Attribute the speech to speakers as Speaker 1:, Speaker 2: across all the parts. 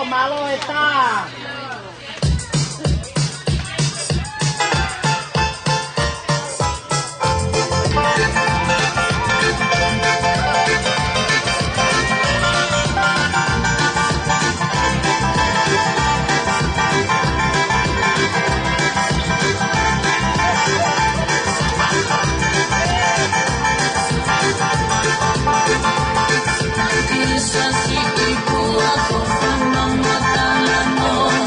Speaker 1: Malo está.
Speaker 2: Isa si ibu ako pang mga talan mo.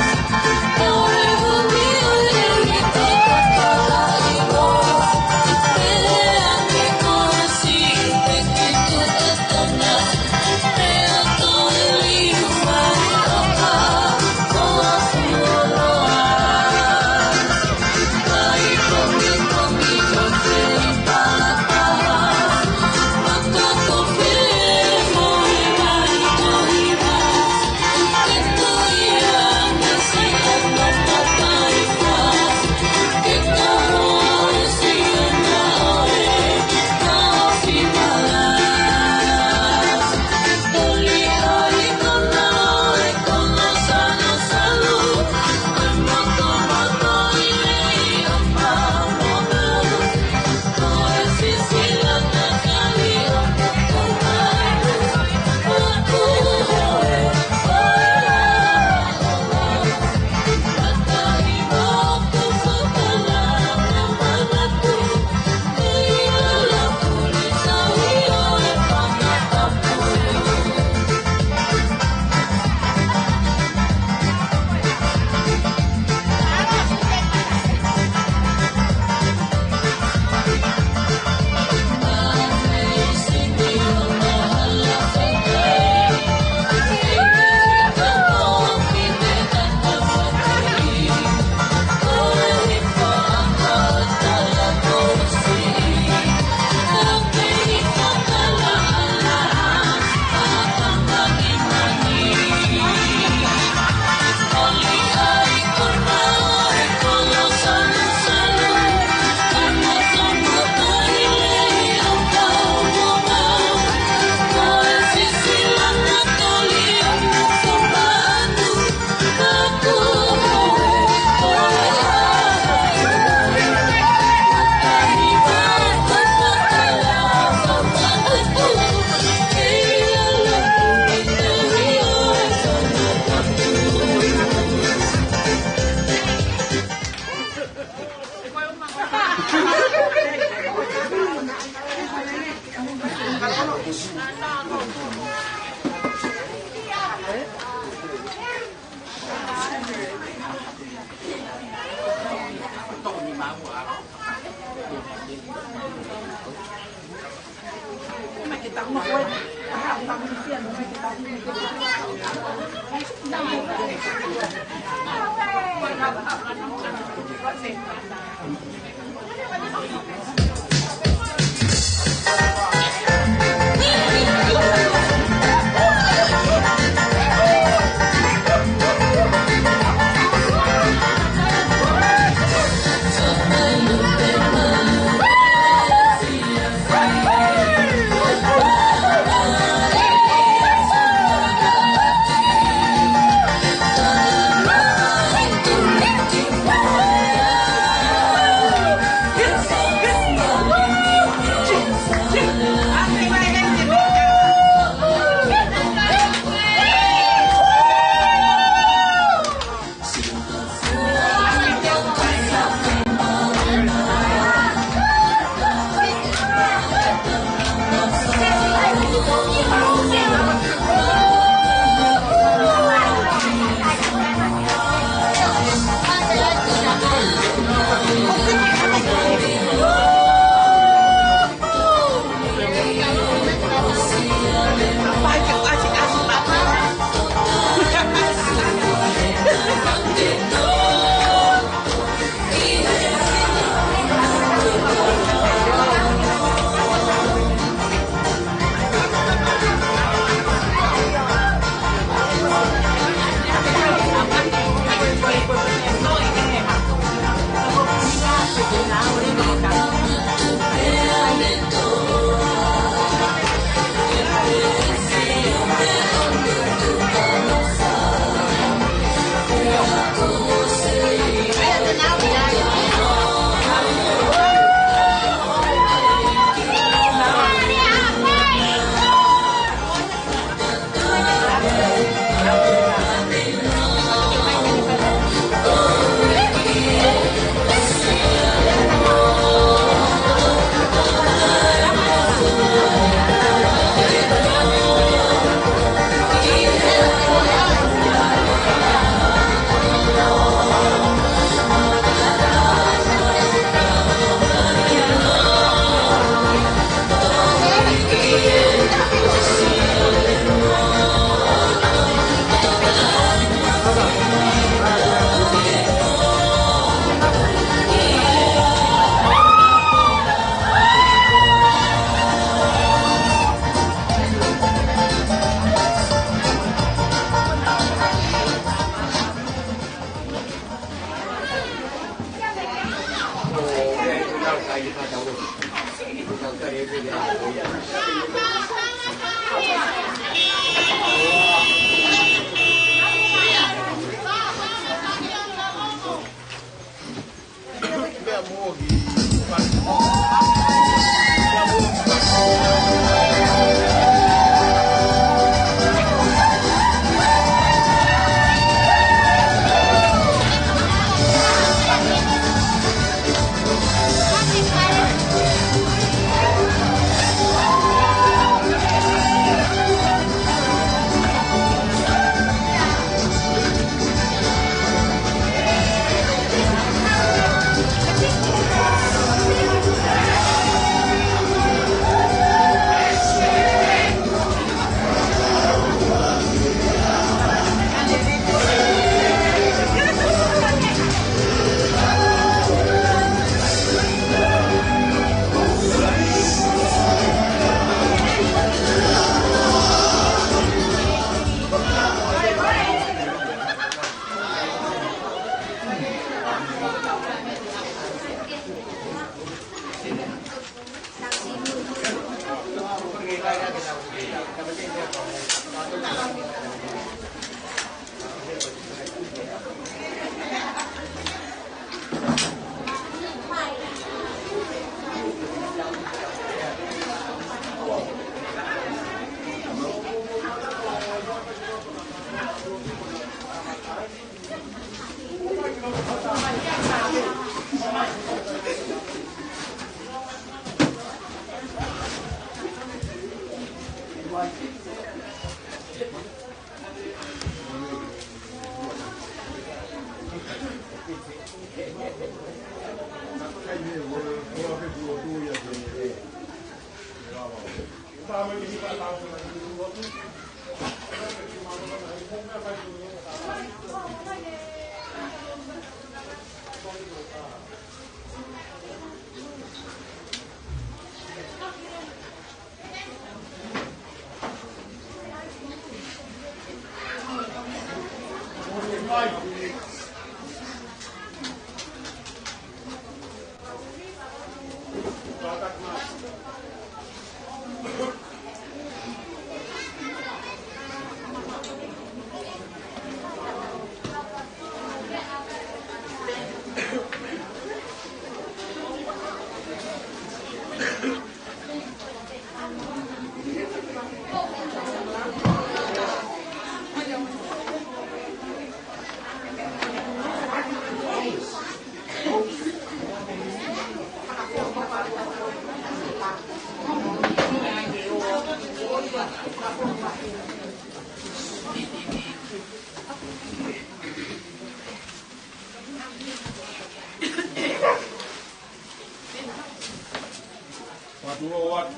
Speaker 2: Matulowat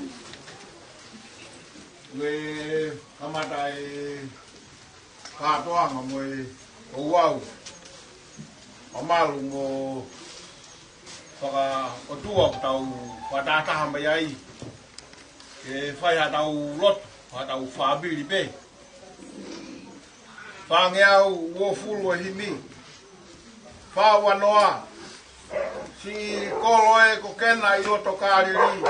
Speaker 2: we kamatai katoang amoy uwau amalu mo paka otuak tau patata hambayai ke fai tau lot tau fabili pe fangiau wo fulu himi fa wanoa si koloe ko kena i roto kāriri.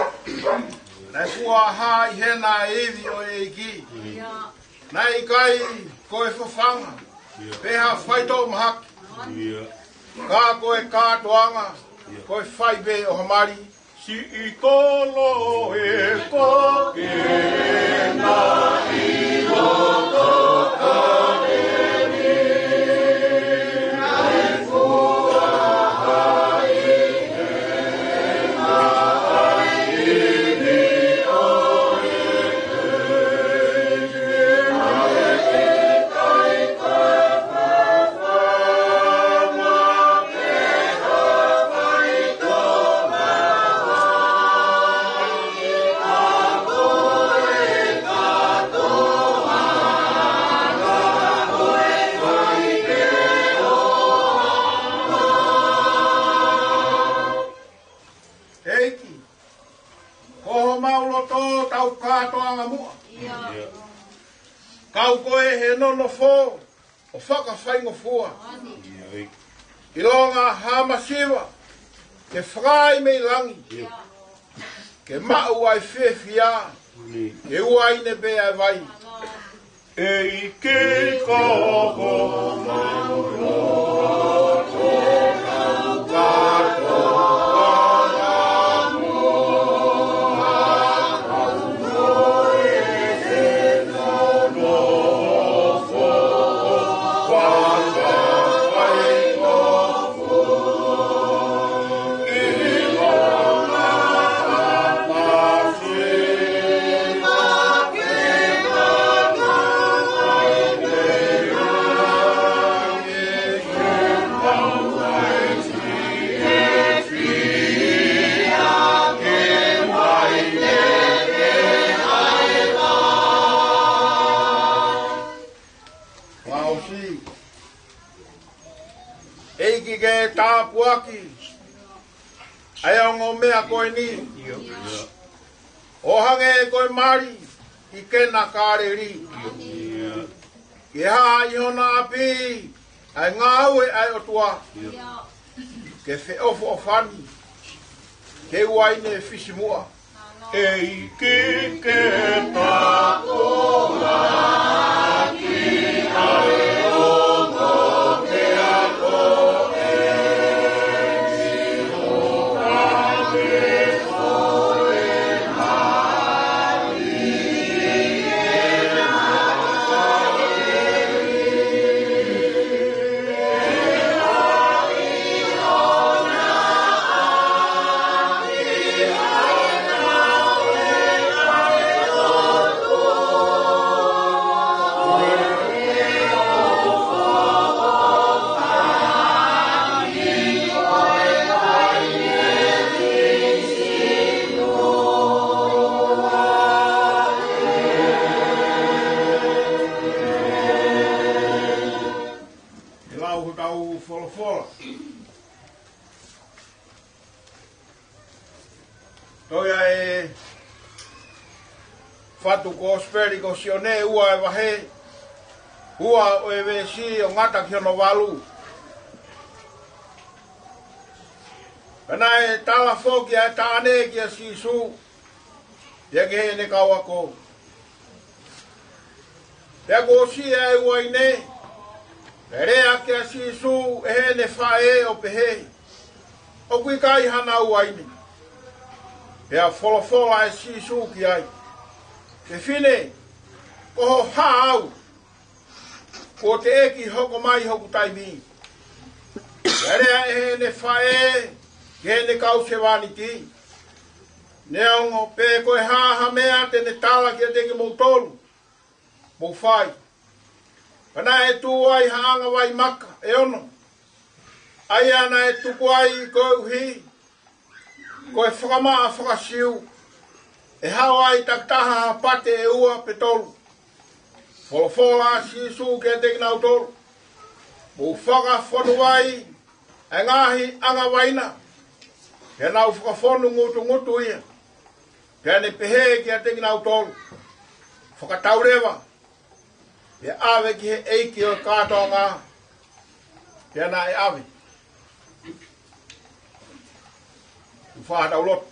Speaker 2: Nei kua ha i hena evi o eiki. Nei kai koe whawhanga. Peha whaito mahaki. Ka koe kātoanga. Koe whaibe o hamari. Si i kolo e ko kena i roto kāriri. Kau koe he nono fō, o whakawhaingo fua. I longa hamasiwa, ke whai mei langi, ke mau ai whewhia, ke uai ne bea vai. E i ke koko mauro, eiki ke tāpuaki, ai au ngō mea koe ni. O hange e koe mari, i kena kāreri. Ke haa i hona api, ai ngā ue ai o tua. Ke whe ofo o whani, ke uaine whisimua. Eiki ke tāpuaki, ai Fatu ko speri ko sione ua e wahe. Ua o e vesi o ngata ki ono walu. Ana e tala foki a tāne ki a sisu. Ia ke he ne kaua ko. Ia ko si e ua i ne. E rea ki a sisu e he ne whae o pehe. O kui kai hana ua i ne. Ia wholofola e sisu ki ai. Te whine, koho hāau. Ko te eki hoko mai hoku taimi. Ia rea e he ne whae. Ke ne kau se wani ti. Neongo pe koe haha mea te ne tala ki a teke mou tolu. Mou whai. Pana e tu ai haanga wai maka e ono. Ai ana e tuku ai koe uhi. Koe whakamaa whakasiu. E hawai taktaha pate e ua pe tolu. Wholofola sisu ki a teke nau tolu. Mou whaka whonu wai. E ngahi anga waina. Ke nau whakawhonu ngutu ia. Ke ne pehe ki a tengi nau tolu. Whakataurewa. Ke awe ki he eiki o katoa ngā. Ke na e awe. Whātau lotu.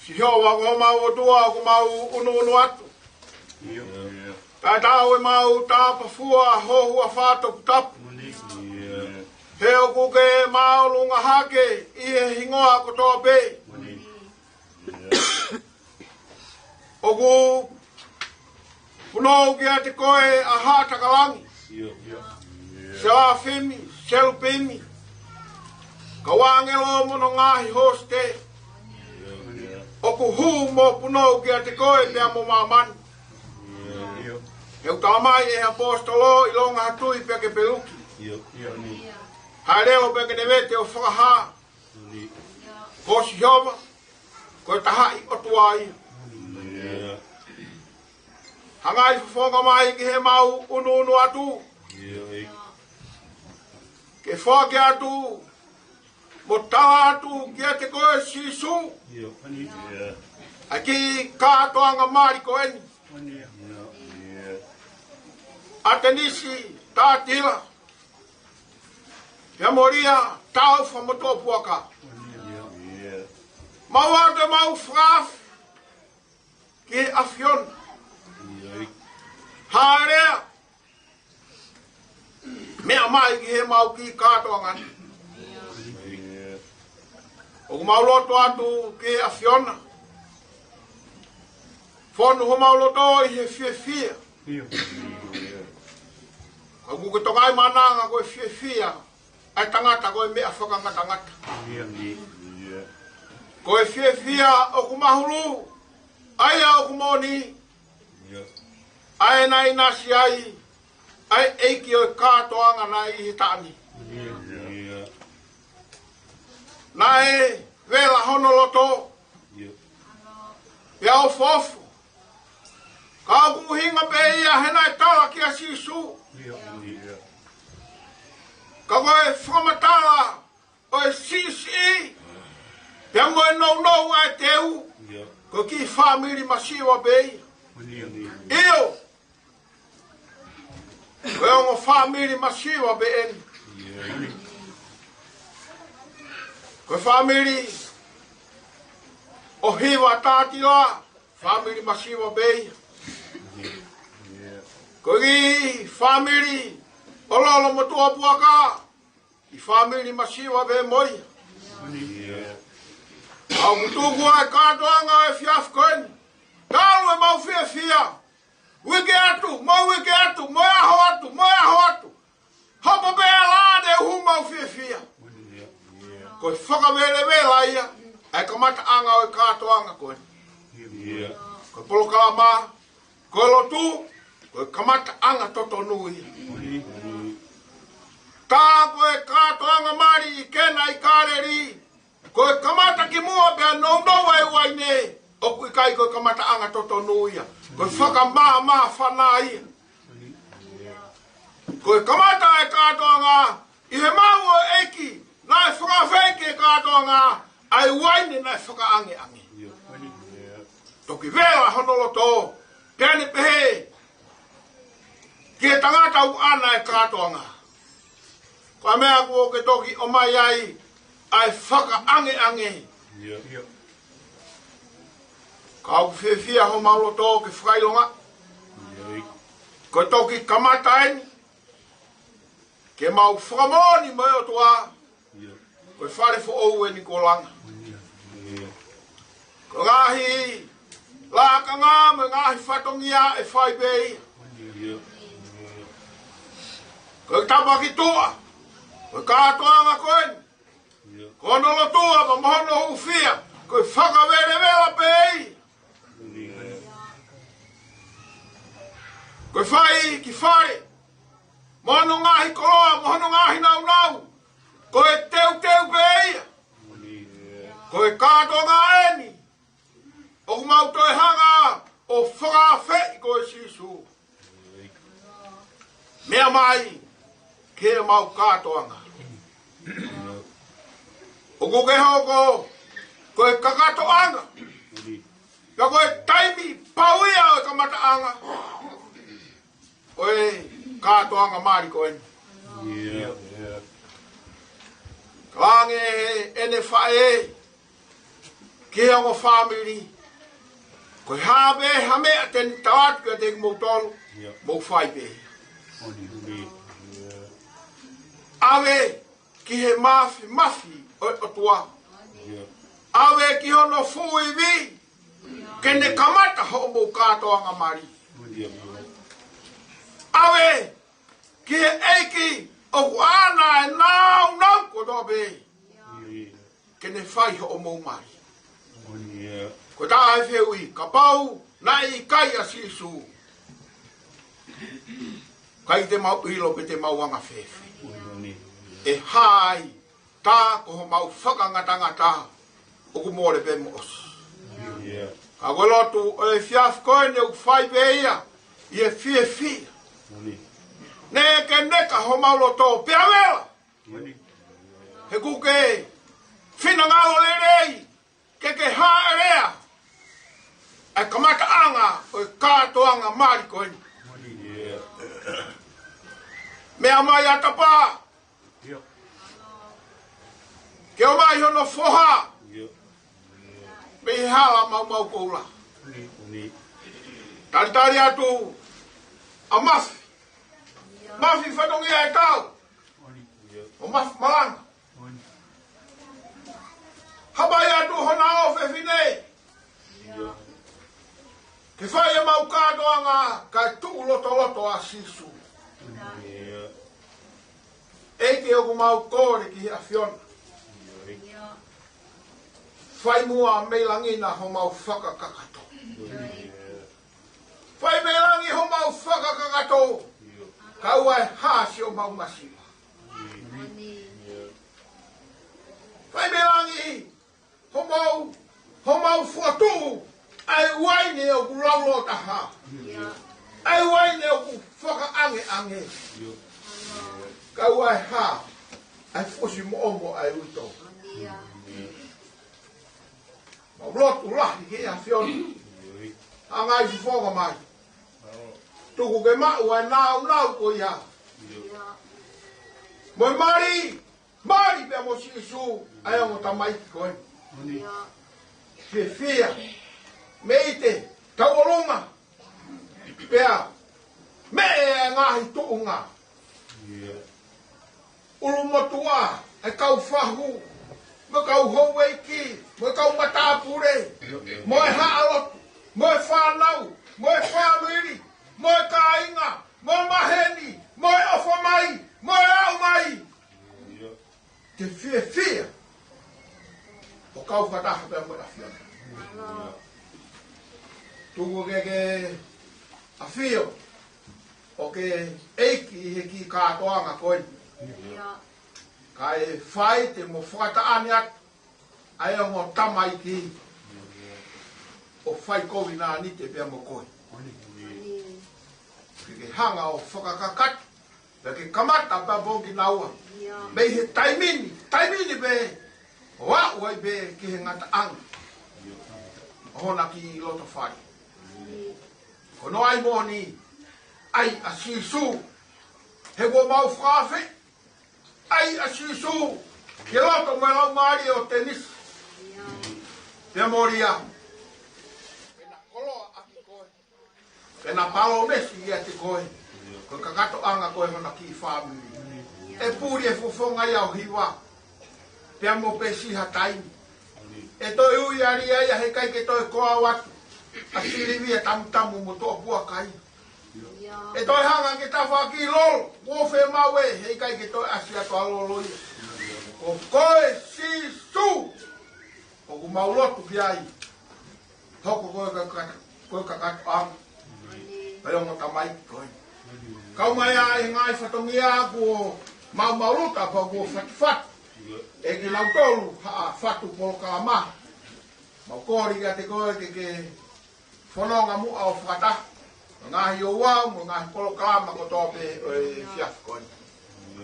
Speaker 2: Si hio wa ko mau o tua ko mau unu atu. Ta tau e mau tapa fua hohua whato kutapu. Heo kuke mau lunga hake i he hingoa ko toa pe. O ku punou ki a te koe a hātakalangi. Se a whimi, selu pimi. Ka wangelo mono ngahi hoste. O ku hu mo punou ki a te koe pia mo mamani. Heu tamai e apostolo i longa hatui pia ke peluki. Haereo pia ke nevete o whakaha. Hosi hiova, koe tahai o tuai. Hangai whonga mai ki he mau unu atu. Ke whake atu. Mo tawa atu ki a te koe sisu. Aki kātoanga mari ko eni. A te nisi tātila. Ia moria tau whamoto puaka. Mau ate mau whaf. Ki awhion. Hārea. Mea mai ki he mau ki kātoanga ni. O mau loto atu ki a Fiona. Whonu ho mau loto i he fia. O kuke tongai mananga koe fia. Ai tangata koe mea whakangata. Koe fia o kumahulu. Ai au kumoni. Ai nai nasi ai. Ai eiki o kātoanga nai i he taani. Nai vela hono loto. Ia o fofo. Ka kuhinga pe ia henai tala ki a sisu. Ka koe whamatala o e sisi. Pia moe nou ai teu. Ko ki whamiri masiwa pe. Io. Koe ongo whamiri masiwa pe eni. Koe whamiri o hiwa tātila, whamiri masiwa bei. Koe ki whamiri o lolo motua puaka, i whamiri masiwa be moi. Au kutuku ai kātoanga e fiaf koeni. Kālu e mau fia. Wike atu, moi aho atu. Hopo bea lade hu mau fia. Koe whakawele ia, ai kamata anga o kātoanga koe. Koe polokalama, koe lotu, koe kamata anga toto nui. Tā koe kātoanga mari i kena i kāreri, koe kamata ki mua pia nou ai waine, O kui kai koe kamataanga totonu ia. Koe whakamā whana ia. Koe kamata e katoa ngā. I he mau o eki. Nai whakawheke e katoa ngā. Ai waini nai whakaange ange. Toki vera honolo tō. Pēne pehe. Ke tangata u ana e katoa ngā. Koe mea kua ke toki o mai ai. Ai whakaange ange. Kau whiwhia ho maulo tō ke whakailonga. Koe toki kamata eni. Ke mau whakamoni mai o tua. Koe whare fo ou eni ko langa. Ko ngahi. Laka ngā me ngahi whatongia e whai bei. Koe tapa ki tua. Koe kātoa ngā koeni. Koe nolo tua pa mohono hu whia. Koe whakawere vela pei. Koe whai ki whare. Mohono ngahi koroa, mohono ngahi nau nau. Koe teu pei. Koe kātoa ngā eni. O mau toi hanga o whakawhi koe sisu. Mea mai, ke mau kātoanga. O koke hoko, koe kakatoanga. Ka koe taimi pauia o kamataanga. Koe kātoanga maari koeni. Kalange ene whae, ke ango family. Koe hawe hame a teni tawatu ka teki mou tolu, mou whai pe. Awe ki he mafi o tua. Awe ki hono fui vi, ke ne kamata ho mou kātoanga mari. Awe ki he eiki o kuana e nau kodobe, ke ne whai ho mou mari. Ko tā hai whiui, ka pau, na I kai a sisu. Kai te mau ilo pe te mau anga whewhi. E hai, tā ko ho mau whakangatangata, o ku mōre pe mo osu. Ka koe lotu, o e whiaf koe ne u whai beia, I e whia. Ne ke neka ho mau loto, pia wela. He kuke, whina ngalo lerei, ke haerea. Ai kamata anga o kātoanga maari koeni. Mea mai atapa. Ke o mai hono foha. Me hala mau koula. Talitari atu a mafi. Mafi whatongia e tau. O mafi malanga. Habai atu hona o whewhinei. Ke whai e mau kātoanga kai tuu loto a sisu. Eike o ku mau kōre ki hea whiona. Whai mua meilangina ho mau whakakakato. Whai meilangi ho mau whakakakato. Kaua e hāsi o mau masiwa. Whai meilangi ho mau whuatu. Ai waine o ku laulo taha. Ai waine o ku whakaange. Kaua e hā. Ai whosi mo omo ai uto. Ma rotu lahi ki a whioni. Angai si whoka mai. Tuku ke mau ai nau ko ia. Moi mari pe mo sisu. Ai ongo tamaiki koe. Whia. Meite, tauolonga. Pea, me ngahi tuunga. Ulumotua, e kau whahu. Me kau houeiki, me kau matapure. Moe haalotu, moe whanau, moe whamiri, moe kāinga, moe maheni, moe ofamai, moe aumai. Te whia. O kau whataha pea moe a whiona. Tuku ke a whio. O ke eiki he ki kātoanga koe. Ka e whai te mo whakataane atu. Ai o ngō tamai ki. o whai kowi nā ni te pia mo koe. Ke hanga o whakakakatu, pe ke kamata pa bongi naua. Bei he taimini be, wa uai be ke he ngata anga. Hona ki loto whai. Kono ai moni, ai a sisu, he go mau whawhi, ai a sisu, ke loto me lau maari o tenis. Pia moria. Pena koloa aki koe. Pena palo mesi ia te koe. Koe kakato anga koe hona ki whamiri. E puri e fufonga iau hiwa. Pia mo pesi hataini. E toi ui ari aia he kai ke toi koa watu. A sirivia tamu mo toa pua kai. E toi hanga ke tawha ki lolo. Wofe mawe he kai ke toi asia toa lolo ia. O koe si su. O ku maulotu ki ai. Hoko koe kakato anga. Peongo tamai koe. Kau mai ai ngai whatongia aku o mauluta pa ku whatu. E ki lau tolu haa whatu polo kalama. Mau kori ka te koe ke whanonga mua o whata. Ngahi o wau mo ngahi polo kalama ko tope o fiafu koe.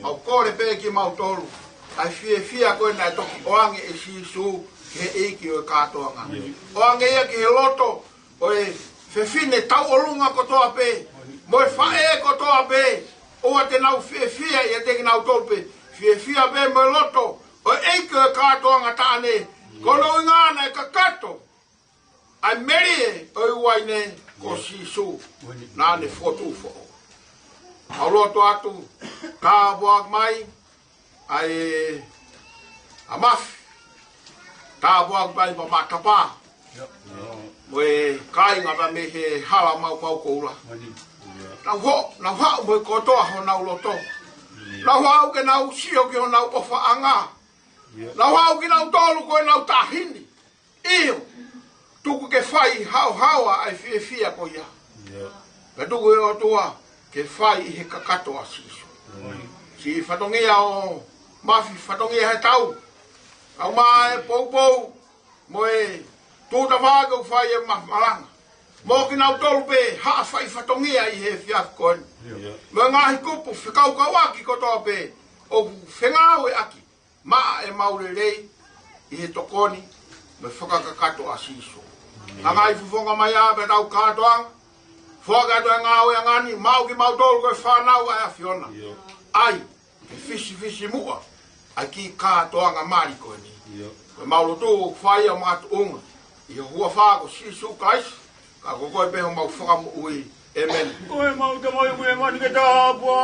Speaker 2: Mau kore pe ki mau tolu. Ai fia koe nai toki oange e sisu. He eiki o katoanga. O ange ia ki he loto, o e whewhine tau o lunga kotoa pe, mo e whae kotoa pe, o a te nau whia ia te ki nau tolpe, whia pe mo e loto, o eiki o katoanga taane, kono i ngana e kakato, ai meri o i waine ko sisu, nane fotu fo. Au loto atu, ka buak mai, ai amafi, tā buang pai pa matapa. Moe kai ngata me he hala mau koura. Na ho moe kotoa ho nau loto. Na ho ke nau sio ki ho nau ofa anga. Na ho ki nau tolu koe nau tahini. Iyo. Tuku ke whai haua ai fia ko ia. Ka tuku e o tua ke whai i he kakato a siso. Si whatongia o mafi whatongia he tau. Au mai pou mo e tuta vaga u fai e malanga. Mo ki nau tolu pe haa fai whatongia i he fiaf koen. Me ngahi kupu whikau kawaki kotoa pe o whengawe aki. Maa e maure rei i he tokoni me whakakakato a siso. Ngai fufonga mai abe tau katoanga. Whakato e ngawe angani mau ki mau tolu koe whanau a fiona. Ai, ke fisi mua. Ai ki katoanga mari koe ni. Koe maulo tō whai a matu unga. I hua whāko sisu kais. Ka koe peho mau whakamu ui. Amen.
Speaker 3: Koe mau te mai koe mani ke tāpua.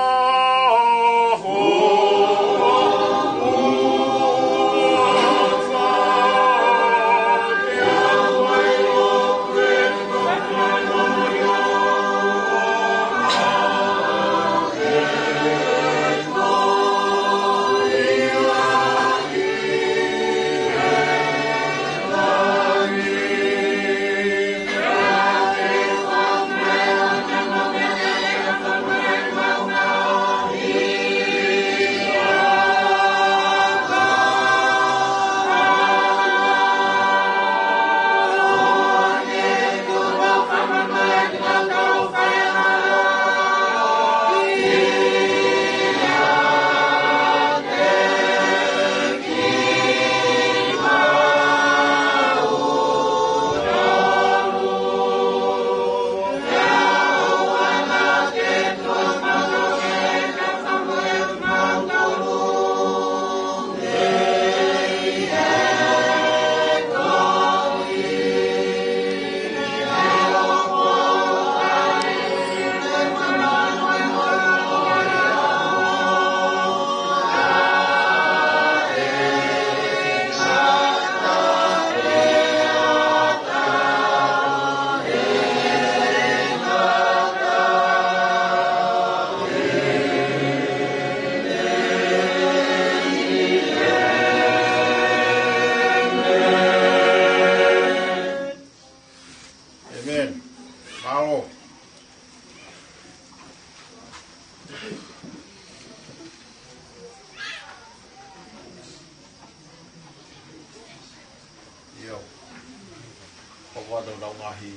Speaker 2: ada lau ngahi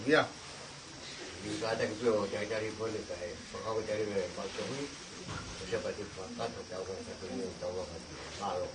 Speaker 2: ia
Speaker 4: Jika ada yang cari boleh saya. Kalau cari macam ni, saya pasti makan atau tahu satu ni tahu malu.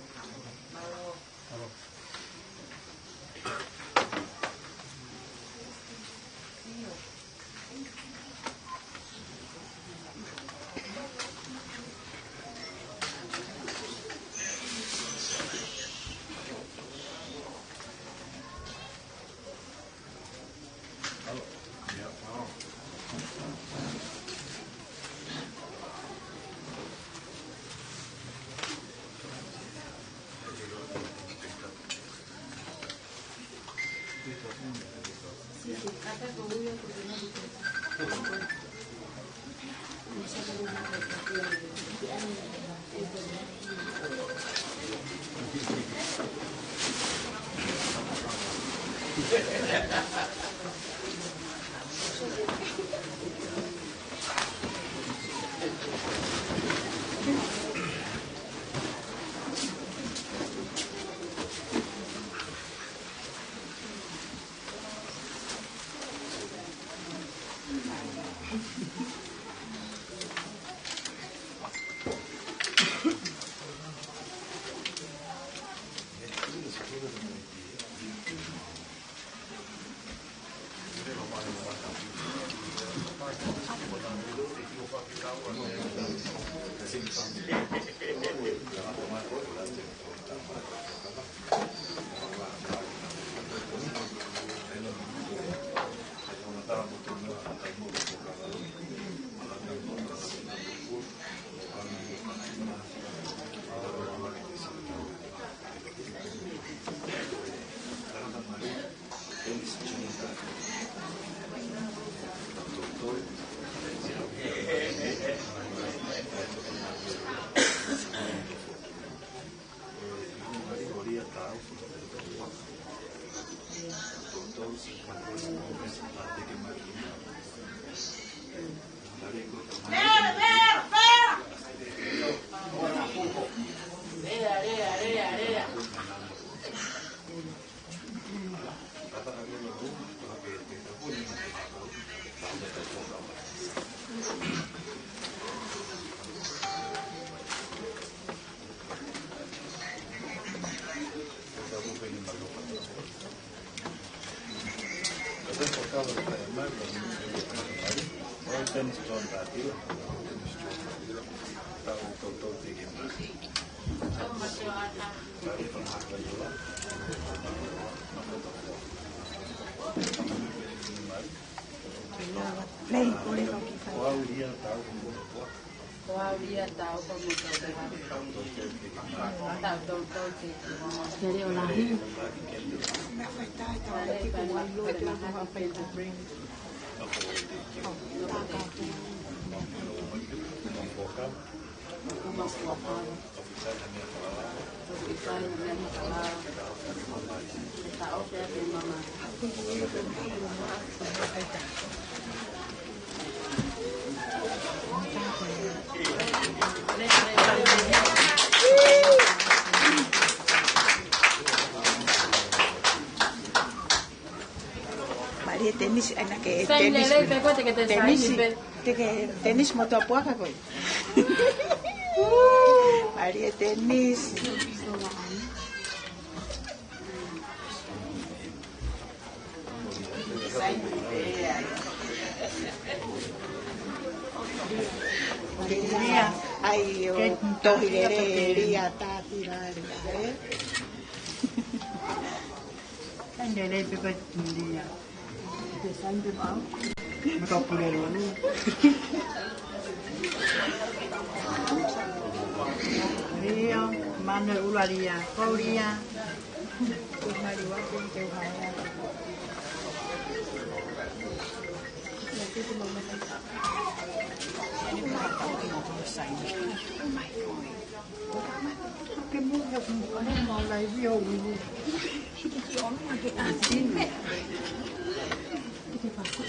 Speaker 1: Jadi olahin.
Speaker 5: Maria tenis anak ke tenis moto apa kau? Maria tenis. Ay, tohireria tatiraria.
Speaker 1: Sandele pepe dia. Sandele bau. Mereka punya dulu. Rio, mana ularia, Korea. Mari waktu jauh haya. Nanti tu mama tak. Ini bukan tahu yang selesai. Oh my God. Kamu orang mau live video ini. Orang lagi asin. Kita pasal.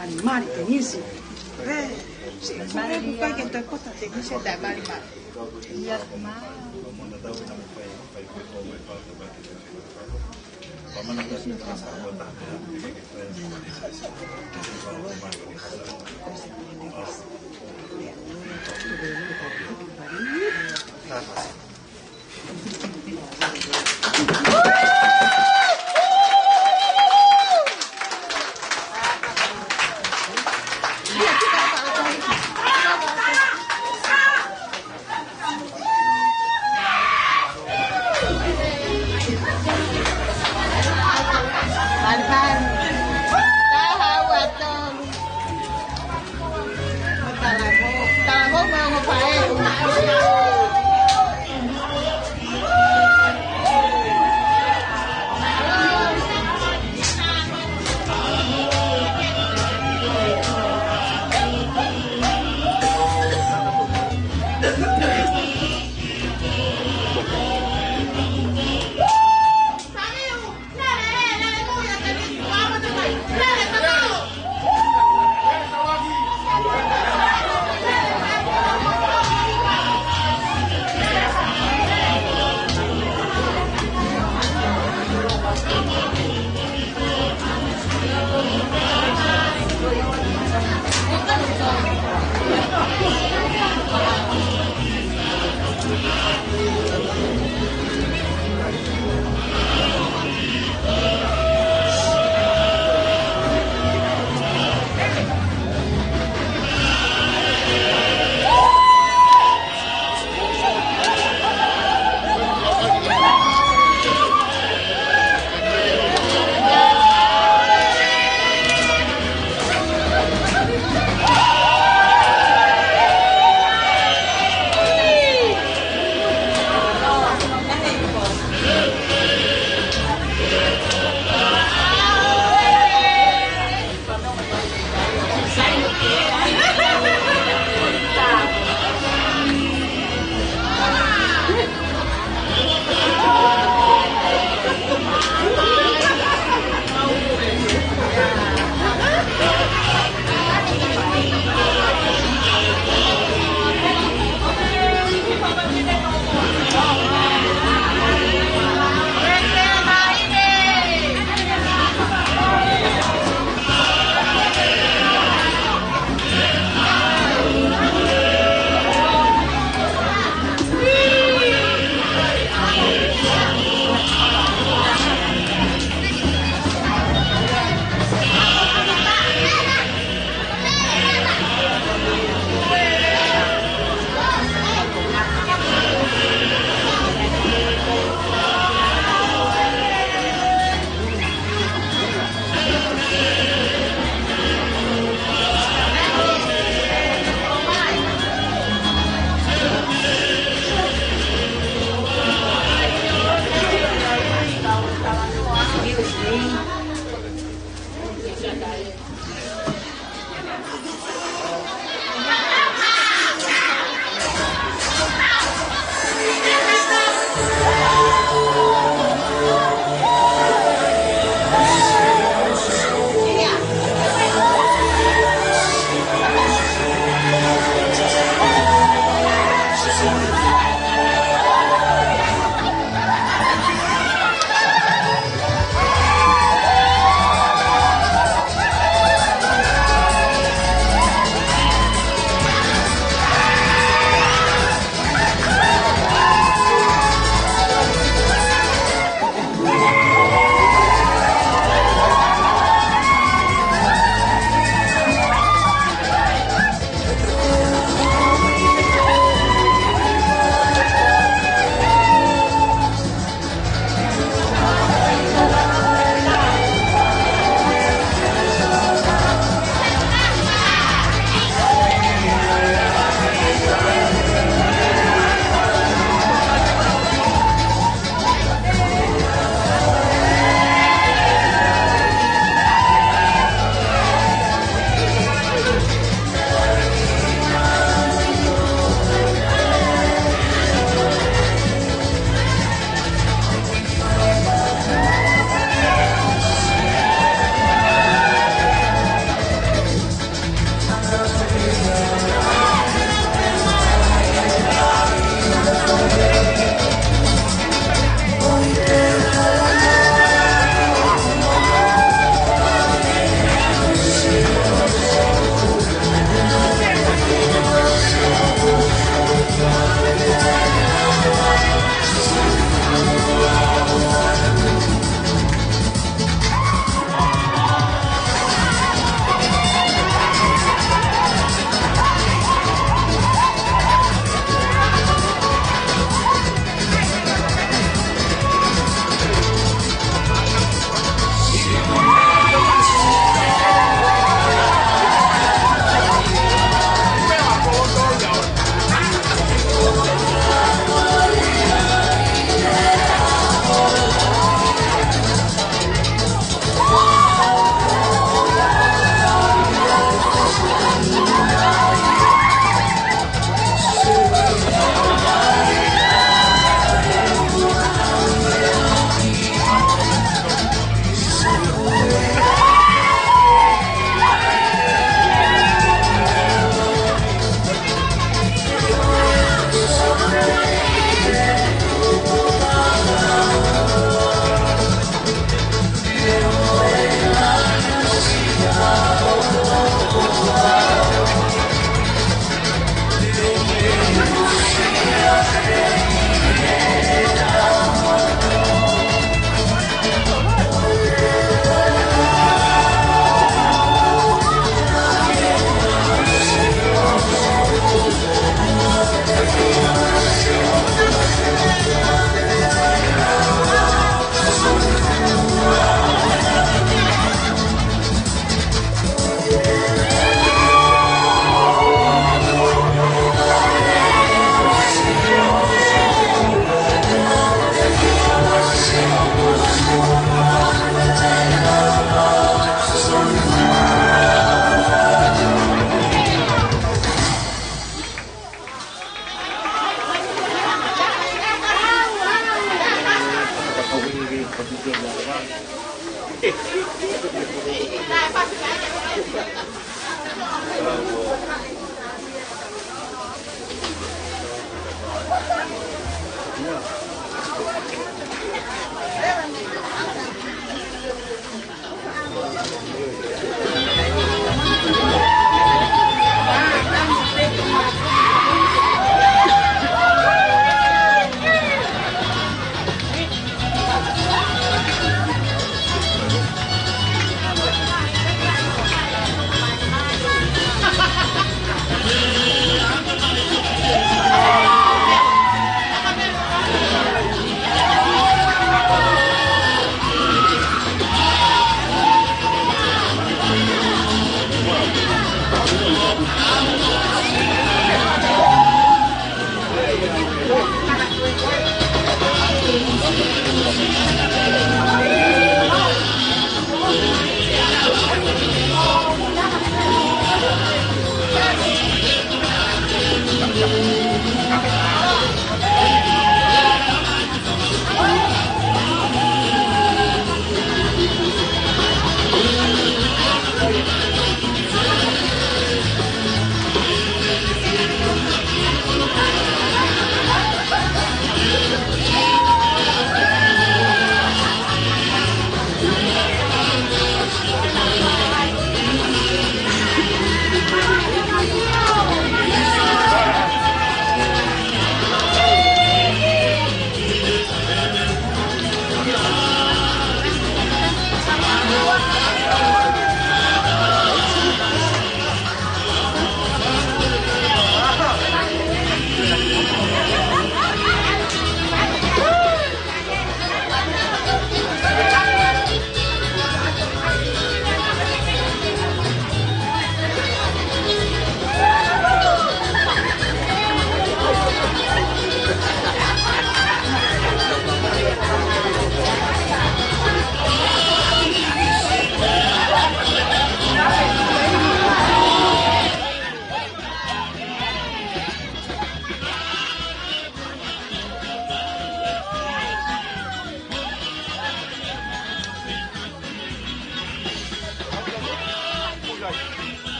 Speaker 1: Mani mari tenisi.
Speaker 5: Si mare buka que tu kota tenisi da mari mari.
Speaker 1: Iya, ma.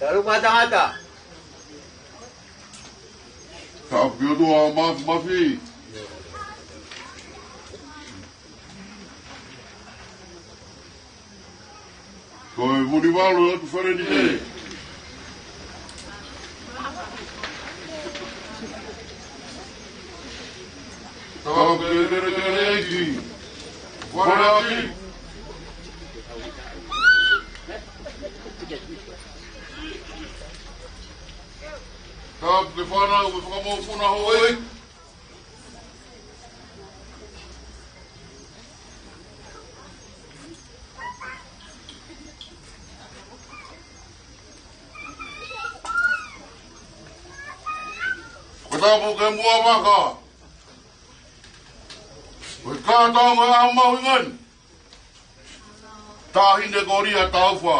Speaker 4: Taruh mata-mata.
Speaker 2: Tapi tu mafi. Kau budi malu tu sore ni. Kau kerja lagi. Kau lagi. Kau kefana, kau mau punah hoy. kapo ke mua maka. Koe kātau me a mau ingani. Tāhine koria tauwha.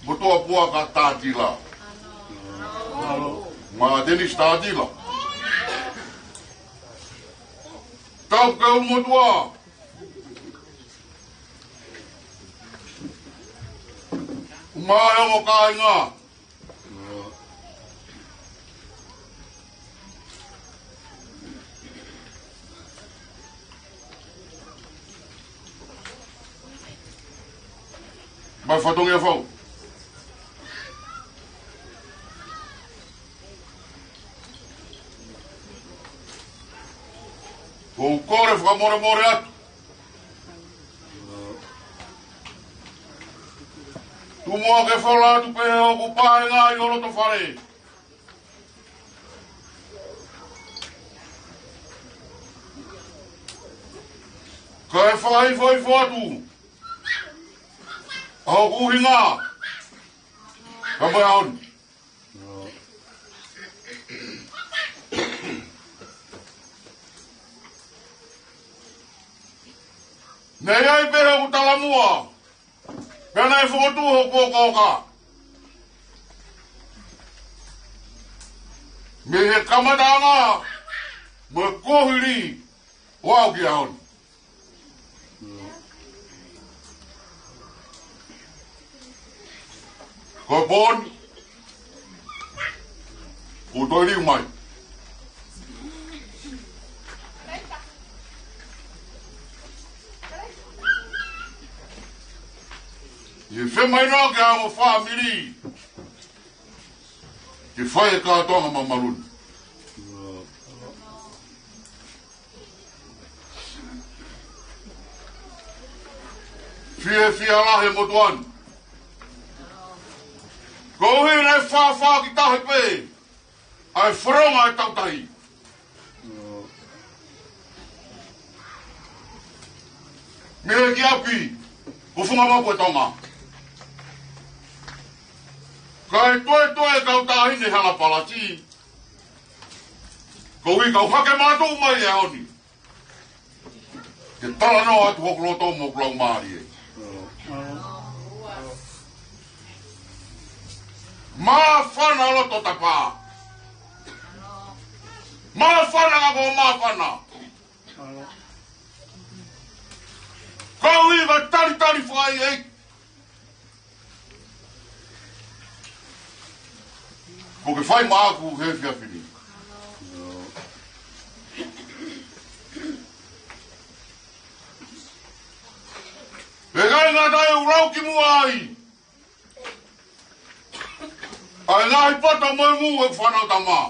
Speaker 2: Motoa pua ka tātila. Ma Denis tātila. Tau ke umotua. Umaya mo kainga. Mai whatongi a whau. Ko kore whakamore atu. Tu mua ke whala atu pehe o ku pahe ngā i oroto whare. Ka e whai atu. Aho kuhi ngā. Ka mai aon. Nei ai pehe ku tala mua. Pena e whokotu ho kōkōka. Me he kamatanga. Me kohiri. Wau ki aon. Ko bon. Ko toi riu mai. E whi mai rā ke amo whamiri. Ke whai e kātonga mamarun. Whia lahe motuan. Kohi nei whawha ki tahi pē. Ai wharonga e tautahi. Mehe ki api. Ko whunga mapu e tonga. Kai toe kau tāhine hanga palati. Kowi kau hake mātou mai e honi. Ke tala no atu hokloto mo klau maari e. Mā whana loto tapa. Mā whana kako mā whana. Kau iwa tari whai e. Ko ke whai māku he whiawhiri. E gai ngā tai urau ki mua ai. Ai ngāhi pata moi mu e whanau ta mā.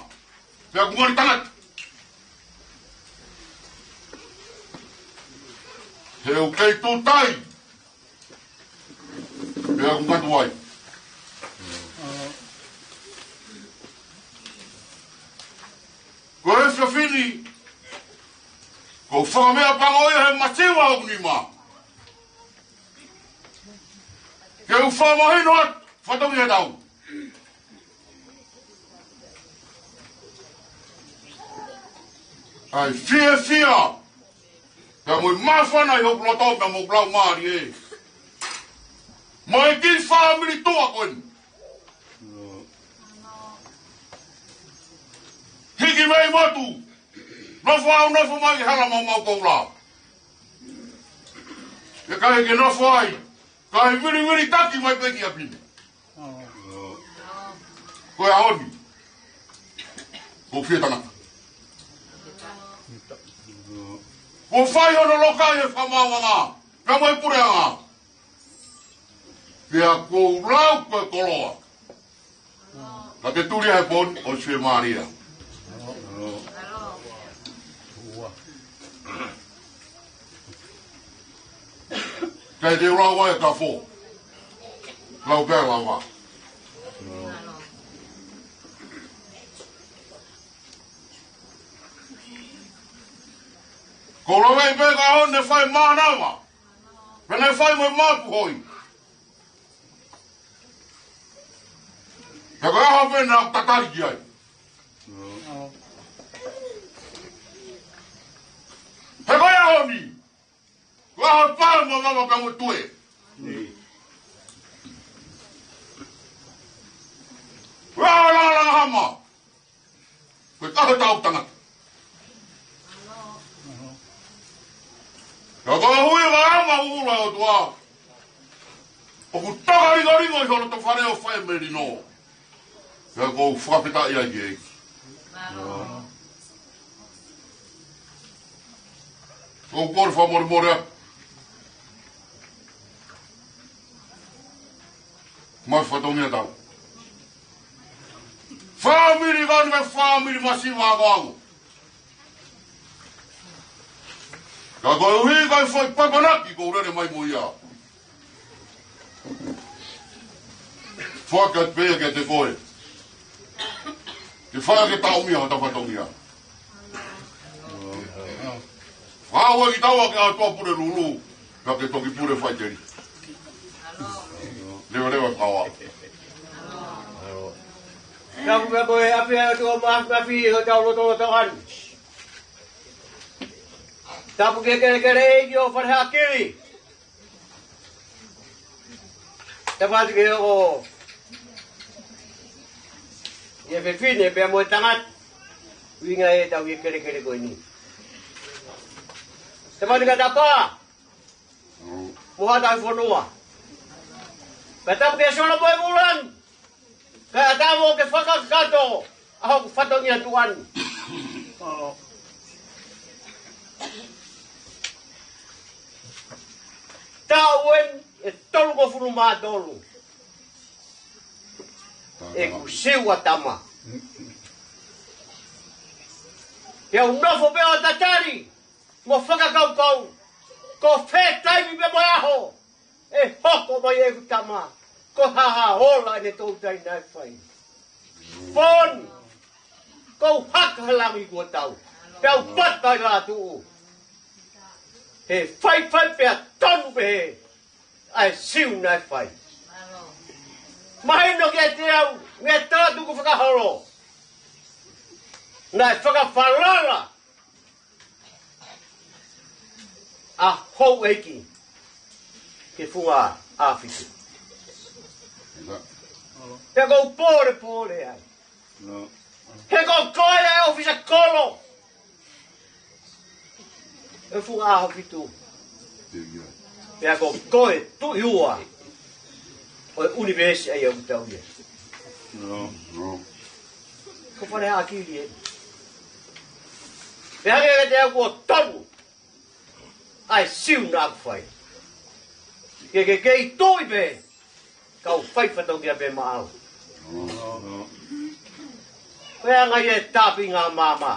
Speaker 2: Pea kungani tangat. Heu kei tō tai. Pea kungatu ai. Ko e whiawhiri. Ko whakamea pangoia he matiwa au ni mā. Ke u whamahino at whatongi he tau. Ai whia. Ka mui mawhana i hoklo tau ka mo klau maari e. Mai ki whamiri toa koen. Hiki mei matu. Nofo mai ki hala mau koula. E kai ke nofo ai. Kai wiri taki mai peki apine. Koe aoni. Ko whia tanaka. Ko whai hono lokai e whamawanga. Ka mai pureanga. Pea ko rau koe koloa. Ka te turi hai pon o Sue Maria. Kai te rau wai ka fō. Lau pēr lau wā. Ko rawei pēka hon ne whai mānawa. Pene whai moi māpu hoi. Ka koe aha pēna tatari ki ai.
Speaker 6: mama ka mo tue. La hama. Ko ta ta tanga. Ka ko hui wa ma ula o tua. O ku ta ri ngori ngoi to fare o fai merino. Ka ko frapeta ia ge. O por favor mora. Mas fatongia tau. Family gan me family masiva gangu. Ka ko hui ga foi papanaki ko rere mai moia. Fokat pe ke te koe. Te whaka ke tau mia o ta fatongia. Hawa ki tawa ke atua pure lulu. Ka ke toki pure whaiteri. Lewa kawa.
Speaker 4: Kamu me koe api a tua mafi o tau loto takan. Tapu ke kere eiki o whareha kiri. Tapati ke o... Ia pe fine pe mo tangat. Winga e tau ke kere koe ni. Tapati ka tapa. Muha tau whanua. Katapu ke sola boy bulan. Kaya tamo ke whakakato. Aho whatongia tuan. Tauen e tolu ko furu maa tolu. E ku siwa tama. Ia unofo peo tatari. Mo whakakau. Ko whetai mi pe mo aho. E hoko mai e ku tama. Ko haha hola ne tautai nai whai. Pon! Ko hakahalangi kua tau. Peo patai la tuu. He whai pia tonu pe he. Ai siu nai whai. Mahino ke te au. Nge tātu ku whakaholo. Nai whakawhalala. A hou eiki. Ke whunga āwhitu. He kou pōre ai. He kou koe ai ofisa kolo. E whunga āwhitu. He kou koe tu iua. O universi ai au tau ia. Ko whare ākiri e. He hake te au kua tonu. Ai siu nāku whai. Ke kei tui pe. Kau whai whatongia pe maau. Pea ngai e tāpi ngā māma.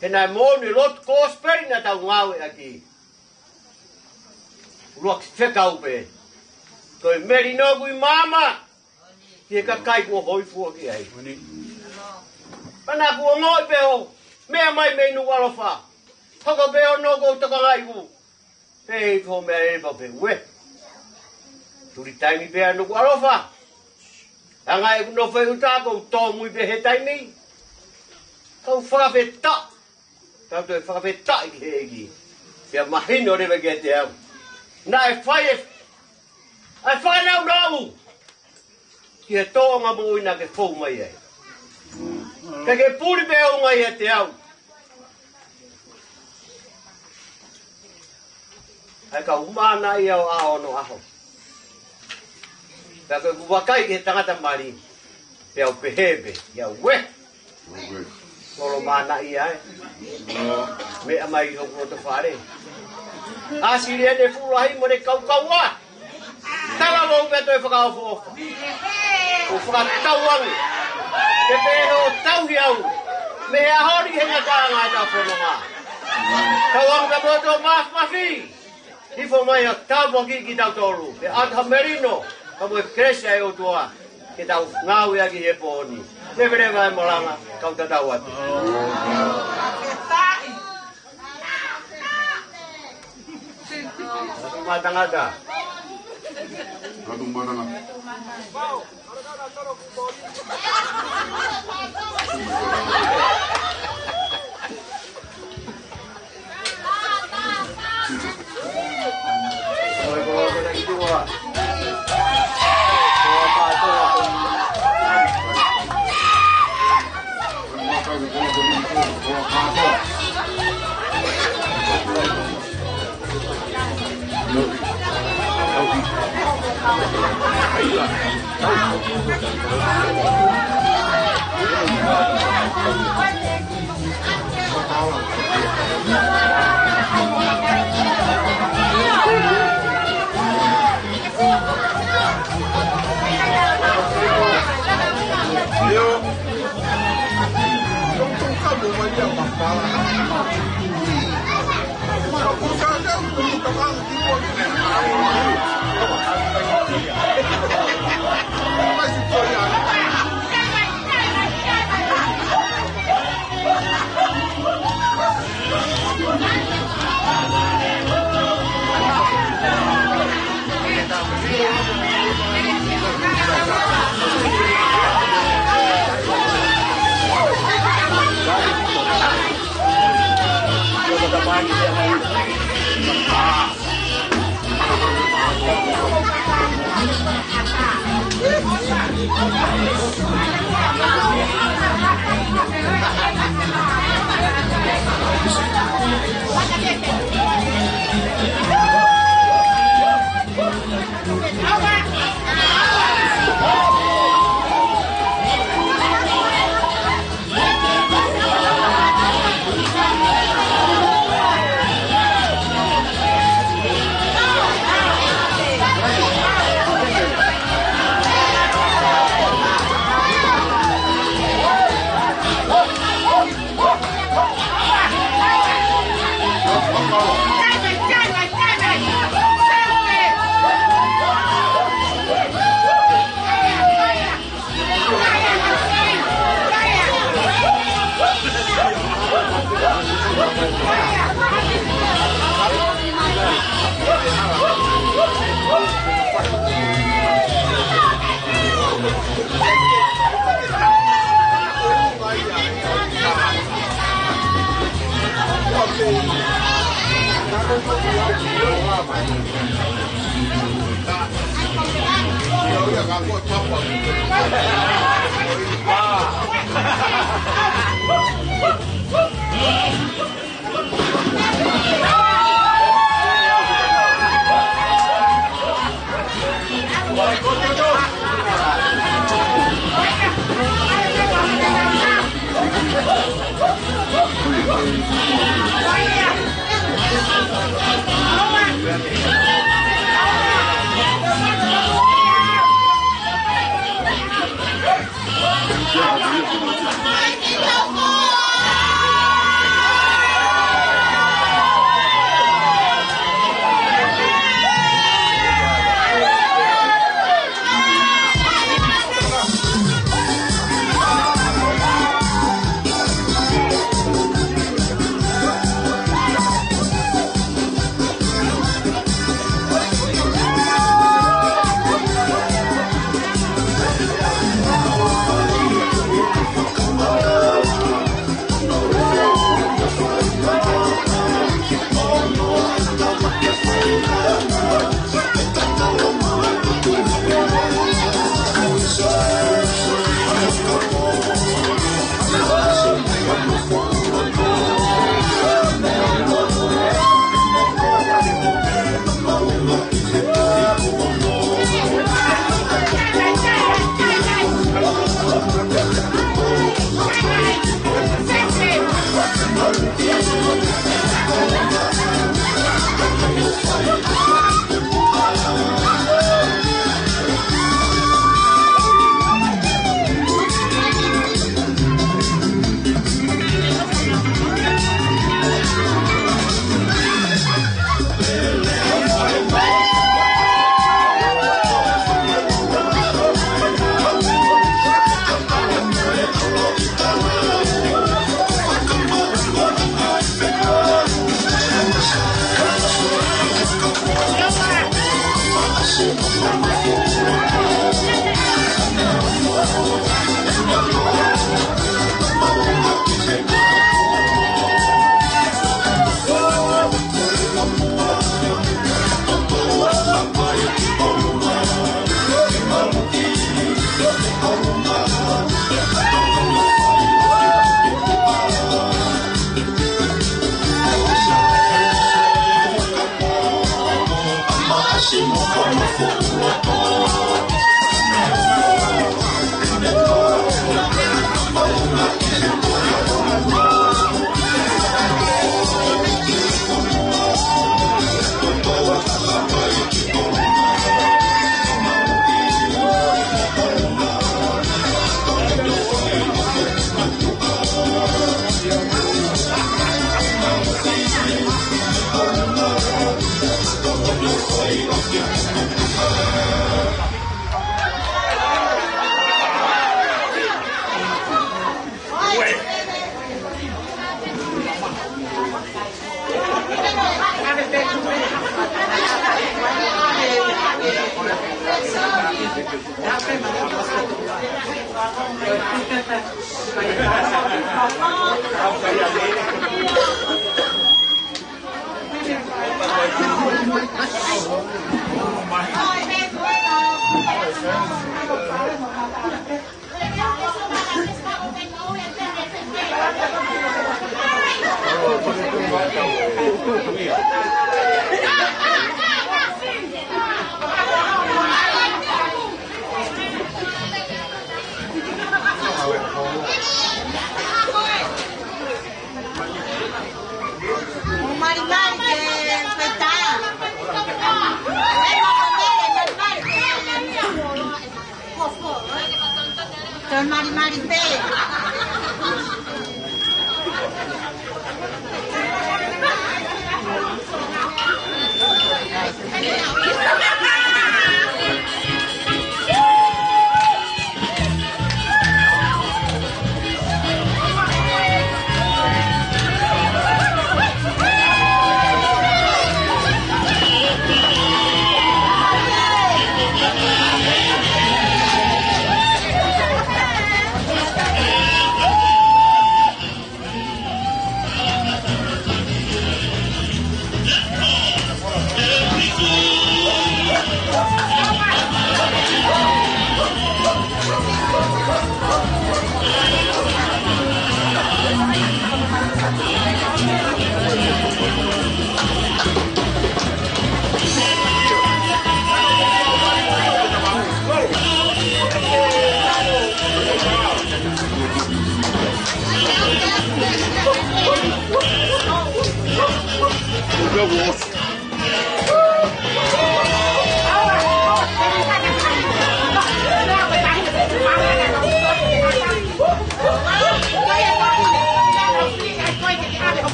Speaker 4: He nai mōni lot kōsperi na tau ngāwe aki. Ruak whekau pe. Koe meri nōku i māma. Tie ka kai kua hoi fua ki ai. Pana kua ngoi pe o. Mea mai mei nu walofa. Hoko pe o nōku o taka ngai ku. Pei ko mea e pa pe we. Turi taimi pea nuku alofa. Anga e no whai utako tō mui pe he taimi. Kau whakawheta. Kau toi whakawheta i he eki. Pea mahino rewe ke te au. Nā e whai e. Ai whanau nāu. Ki he tōnga mūina ke whou mai ai. Ka ke puri pe au ngai e te au. Ai ka umana i au aono aho. Ka koe kuwakai ke tangata mari. Pe au pehebe. Ia we. Kolo mana i ai. Me amai hoko te whare. Asiri e te furahi mo ne kaukau a. Tala mo me toi whakao fōwha. O whakatau angu. Te pēno tauhi au. Me hea hori henga kānga e tau whanonga. Tau angu ka moto mafi. Hifo mai a tāpua ki tau tolu. Pe Adha Merino. Ka moe kresha e o tua. Ke tau ngāwi aki he pōni. Te vere vai molanga. Kau tatau atu. Katu matangata.
Speaker 6: Katu matangata.
Speaker 7: Hãy subscribe cho kênh Ghiền Mì Gõ để không bỏ lỡ
Speaker 5: Mari pe.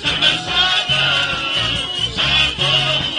Speaker 7: Sama-sama, sama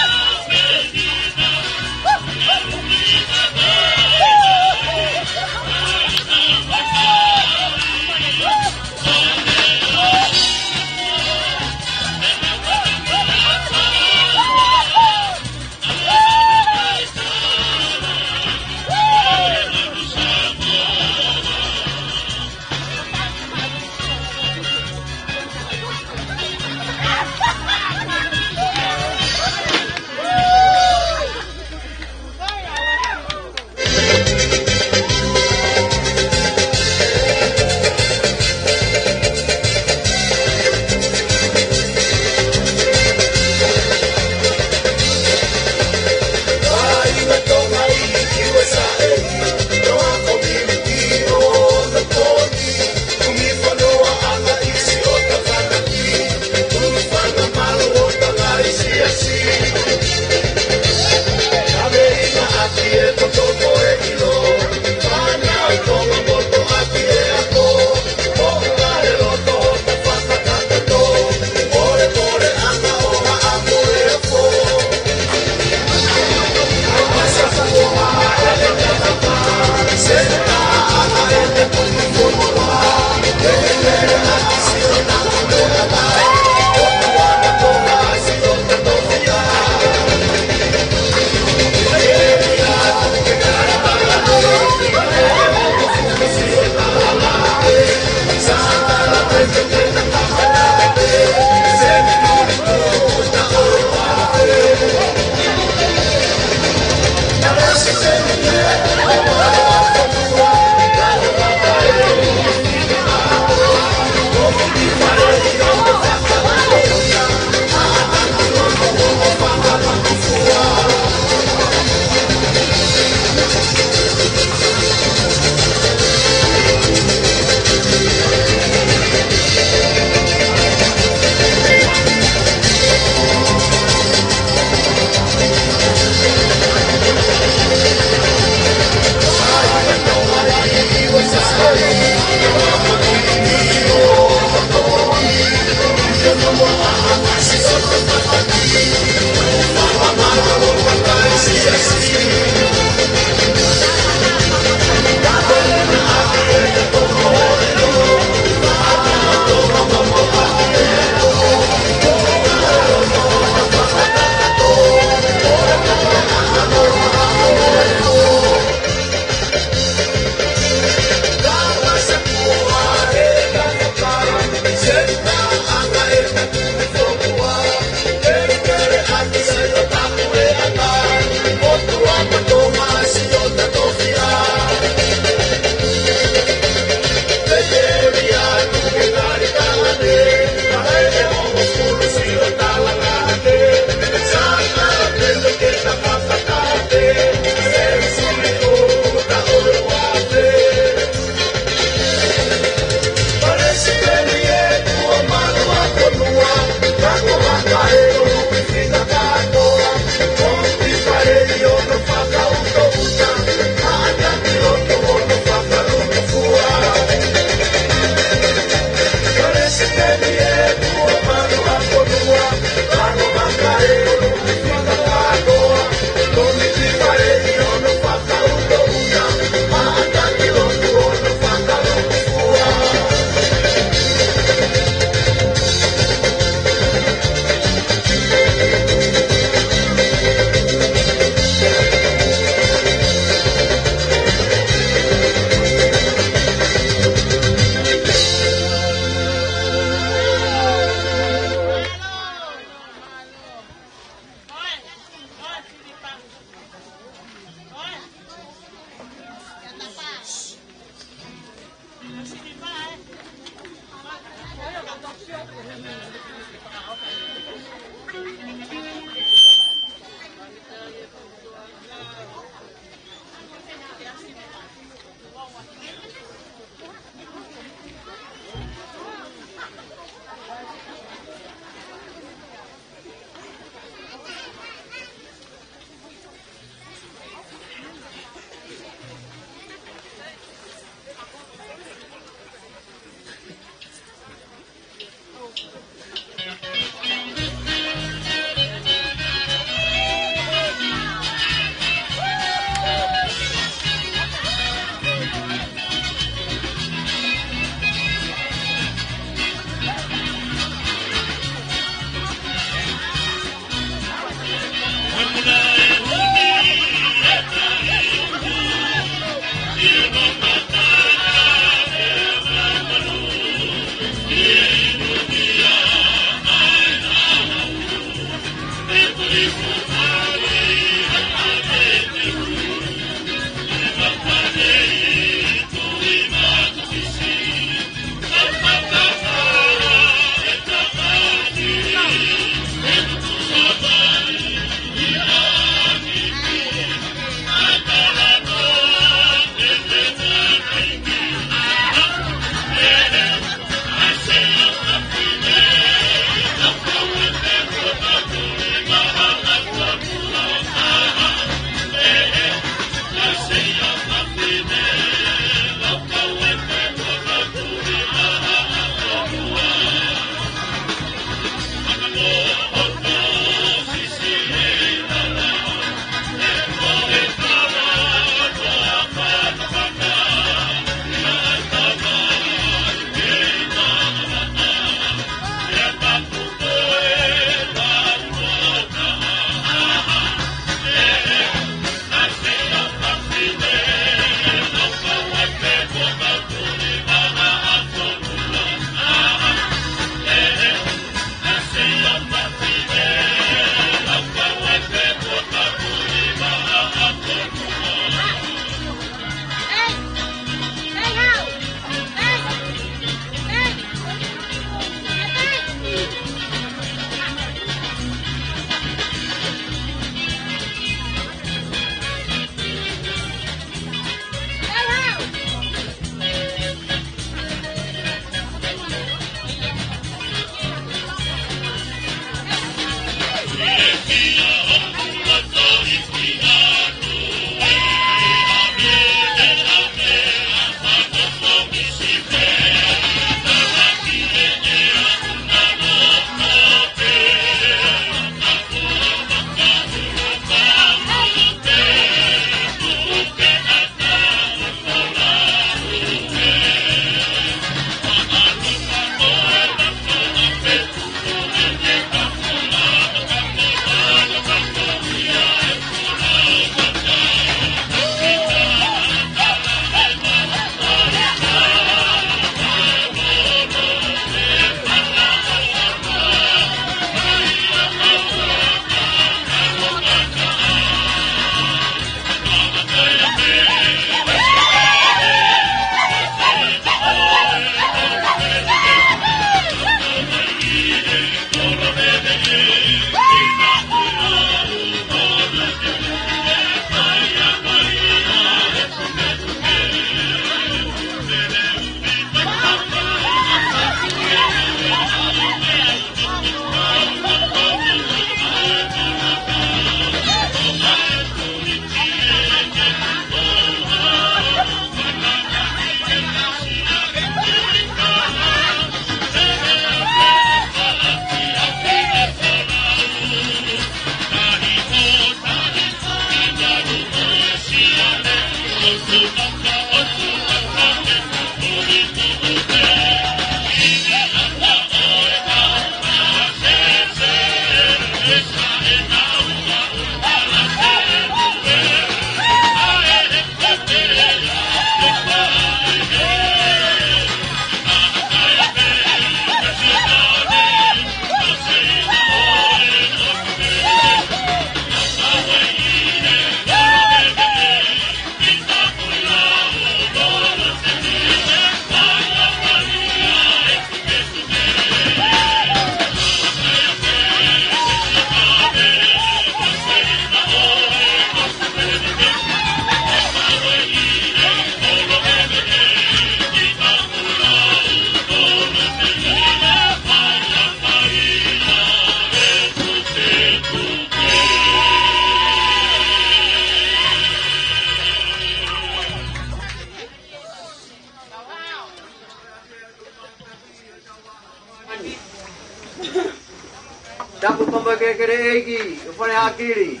Speaker 4: Tapu pamba kere eki, ufare hakiri.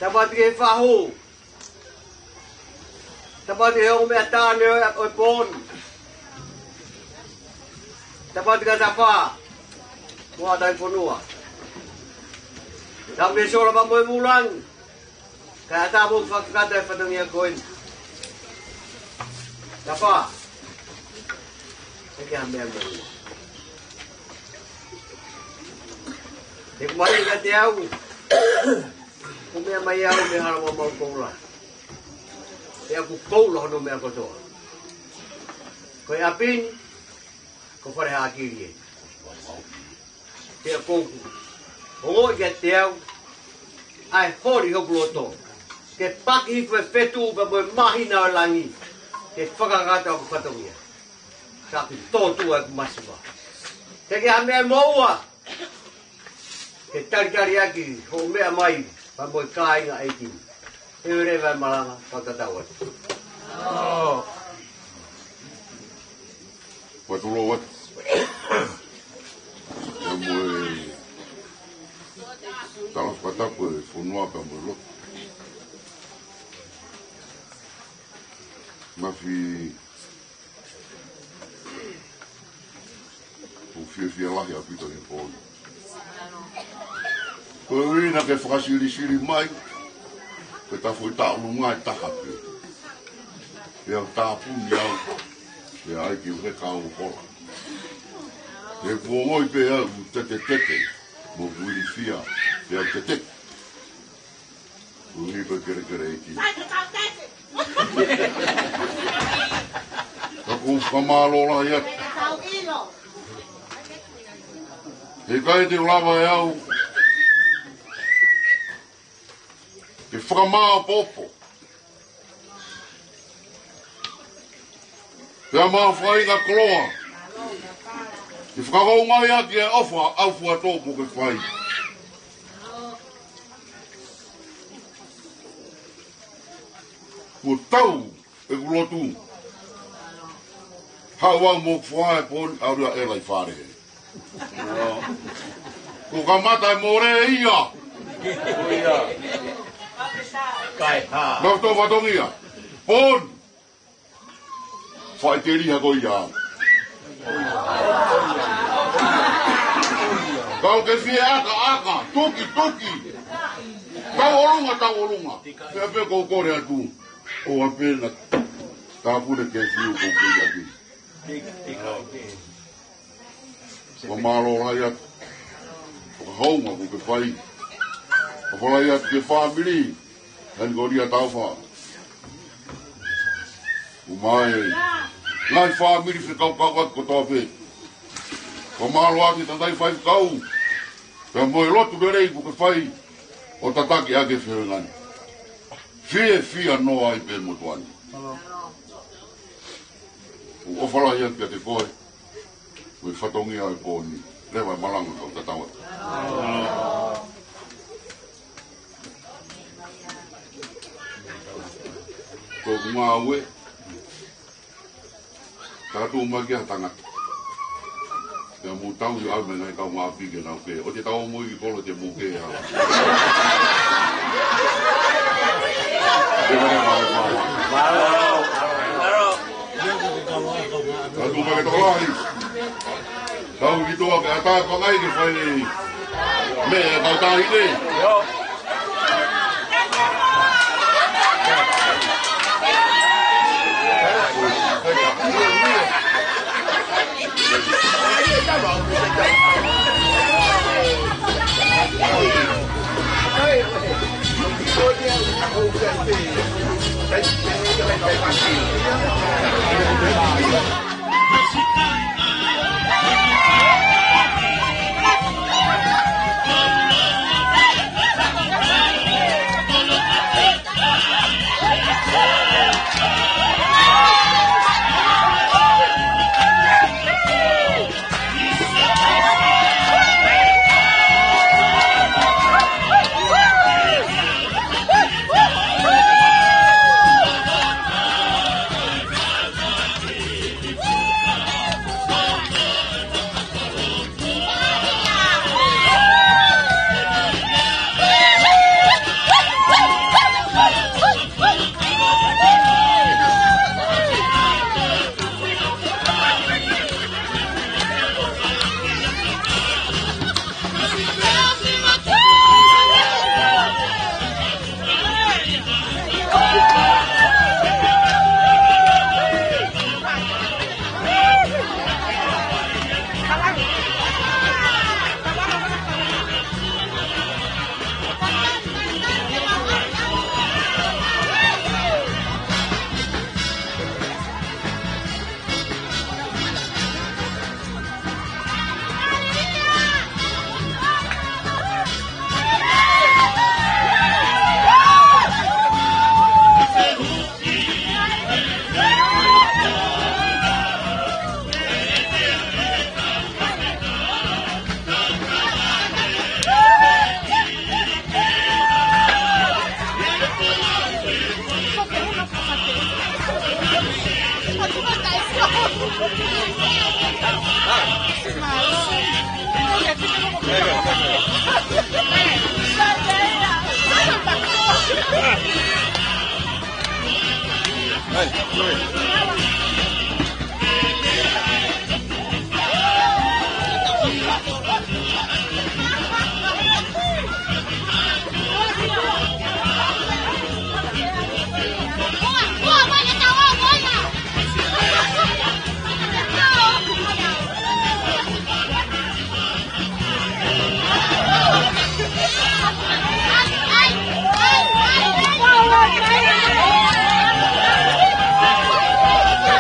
Speaker 4: Tapu ke fahu. Tapu ke ho me atane o pon. Tapu ke sapa. Mo dai ponua. Tapu sola pamba bulan. Ka tapu fakata fatangia koin. Tapa. Saya ambil. Dia kembali ke tiau. Kumia mayau dia harap mau kolah. Dia aku kolah no me aku tu. Kau apin, kau pada akhirnya. Dia kau, oh dia tiau. Ai hori ho bloto. Ke pagi fetu bermahina langi. Ke whakangata o whatongia. Tapi tōtu aku masiwa. Te ke hamea moua. Ke tarikari aki, ho mea mai, pa moi kāinga eiki. Te urewa malanga, whakatawa.
Speaker 6: Watulo wat. Ya moe. Talas patapu e whunua pa moe loto. Mafi o fia lahi a pita ni pōni. Koe wina ke whakasiri mai, ke ta fwoi taununga e tahape. E au tāpuni au, e ai ki uhe ka au kola. E fuongoi pe au tete, mo wili fia, e au tete. Uni pe kere eki. Aku whamalola ia. He kai te ulawa e au. Ke whakamā popo. Pea mā whainga koloa. Ke whakaronga ia ki e awha, awha tōpo ke whai. Ko tau e kulotu. Hawa mo whae pon aura e lai whare. Ko kamata e more ia.
Speaker 3: Kai ha.
Speaker 6: Nau tō watongia. Pon. Whae te riha ko ia. Kau ke fie aka. Tuki. Tau orunga. Pea kou kore atu. O apena. Tāpune ke fiu kou kei aki. Ko malo rai atu. Ko haunga ko ke whai. Ko rai atu ke whamiri. Hen ko ria tau wha. Ko mai. Ngai whamiri se kau atu ko tōpe. Ko malo atu tantai whai kau. Pea moe lotu berei ko ke whai. O tataki ake whingani. Fia noa i pe motuani. O whala ia pia te koe. Koe whatongia e pōni. Lewa e malanga kau tatawa. Ko ngā ue. Tātou magia tangata. Te mu tau i au mengai kau ngā pige nau ke. O te tau mo i kolo te mu ke hau. Tātou mai tō lahi. Tau ki toa ke ata whangai ke whai me e kau tāhi ne.
Speaker 7: Hey! Hãy subscribe cho kênh Ghiền Mì Gõ để không bỏ lỡ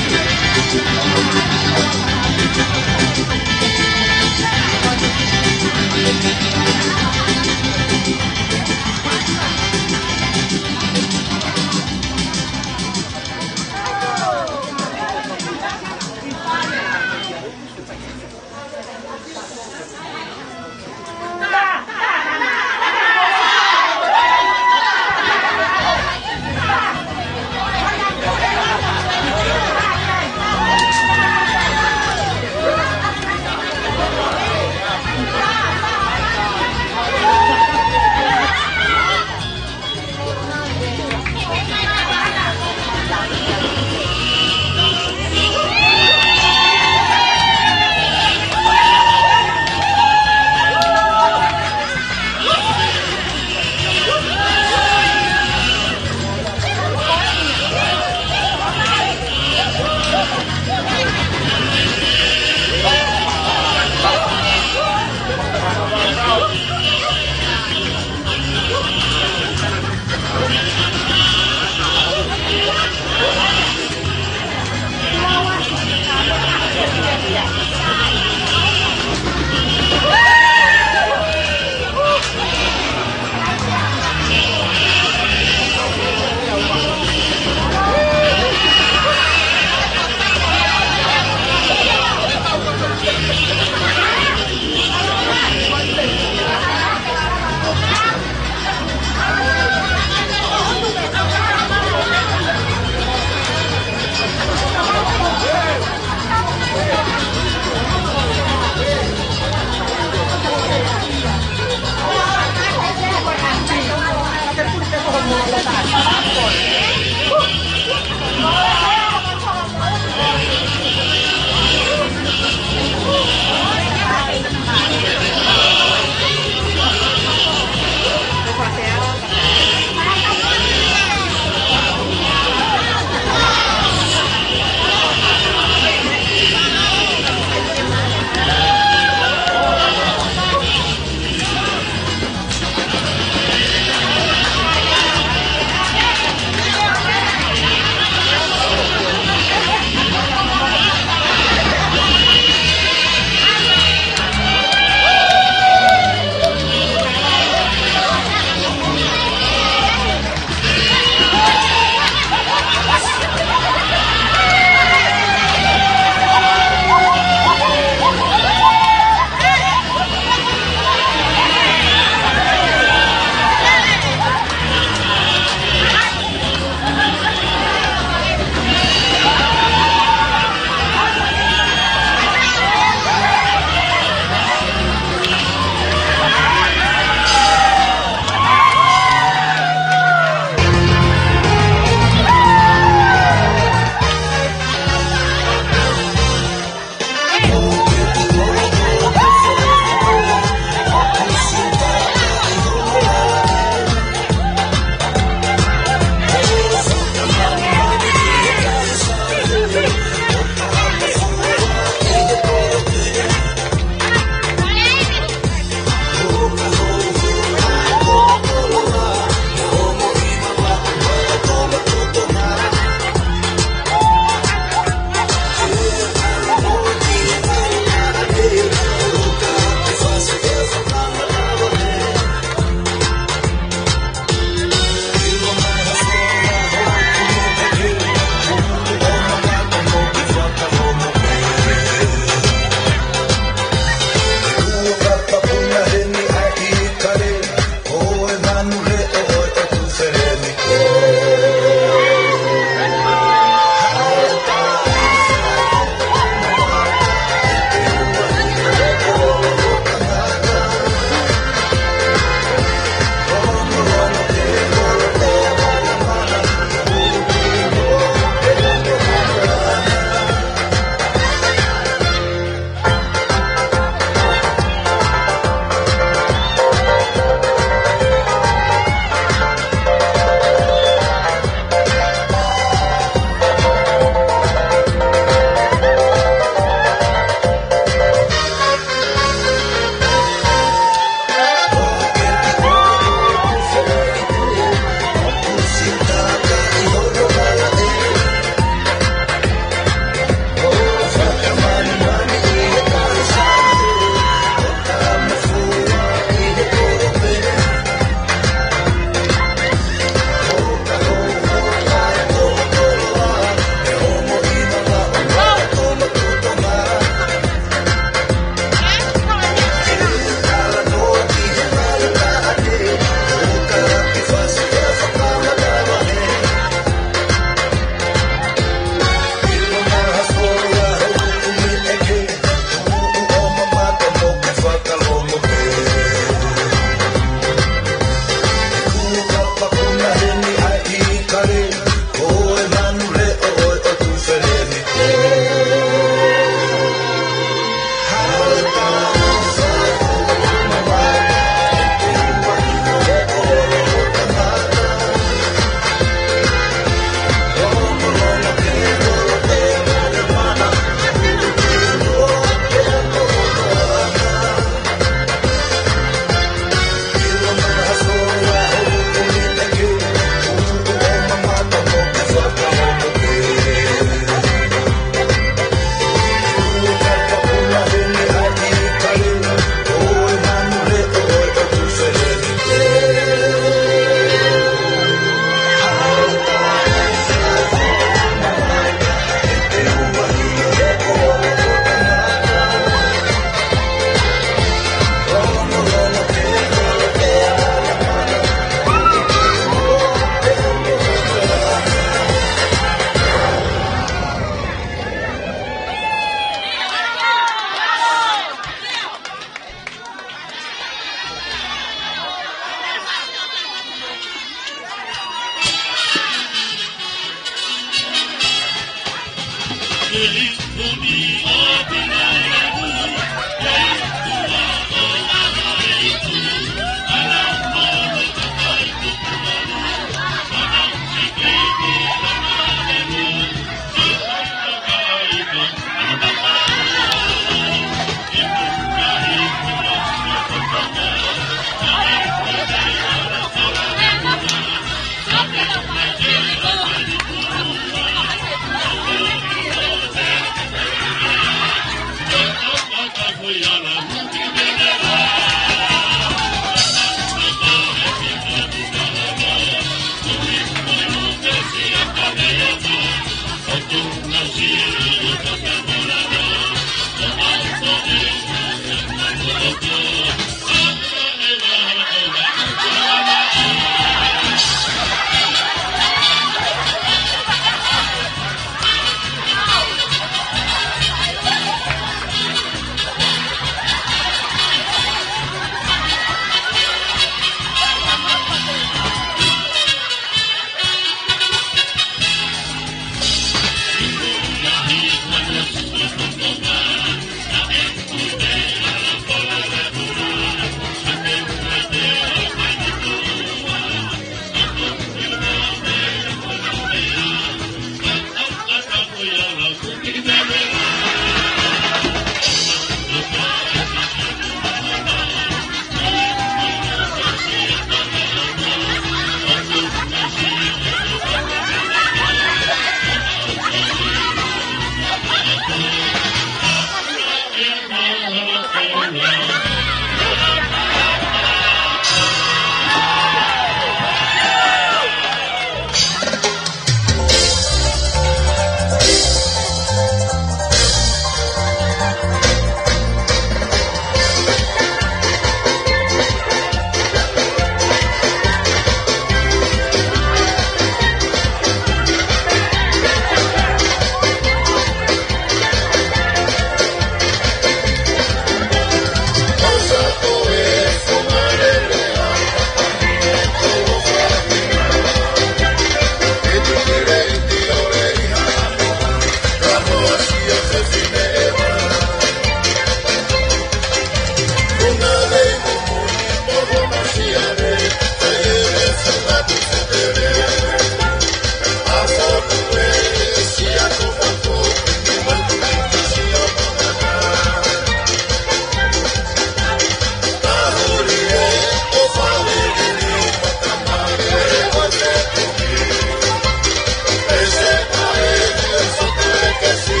Speaker 7: Ese país, eso cree que sí,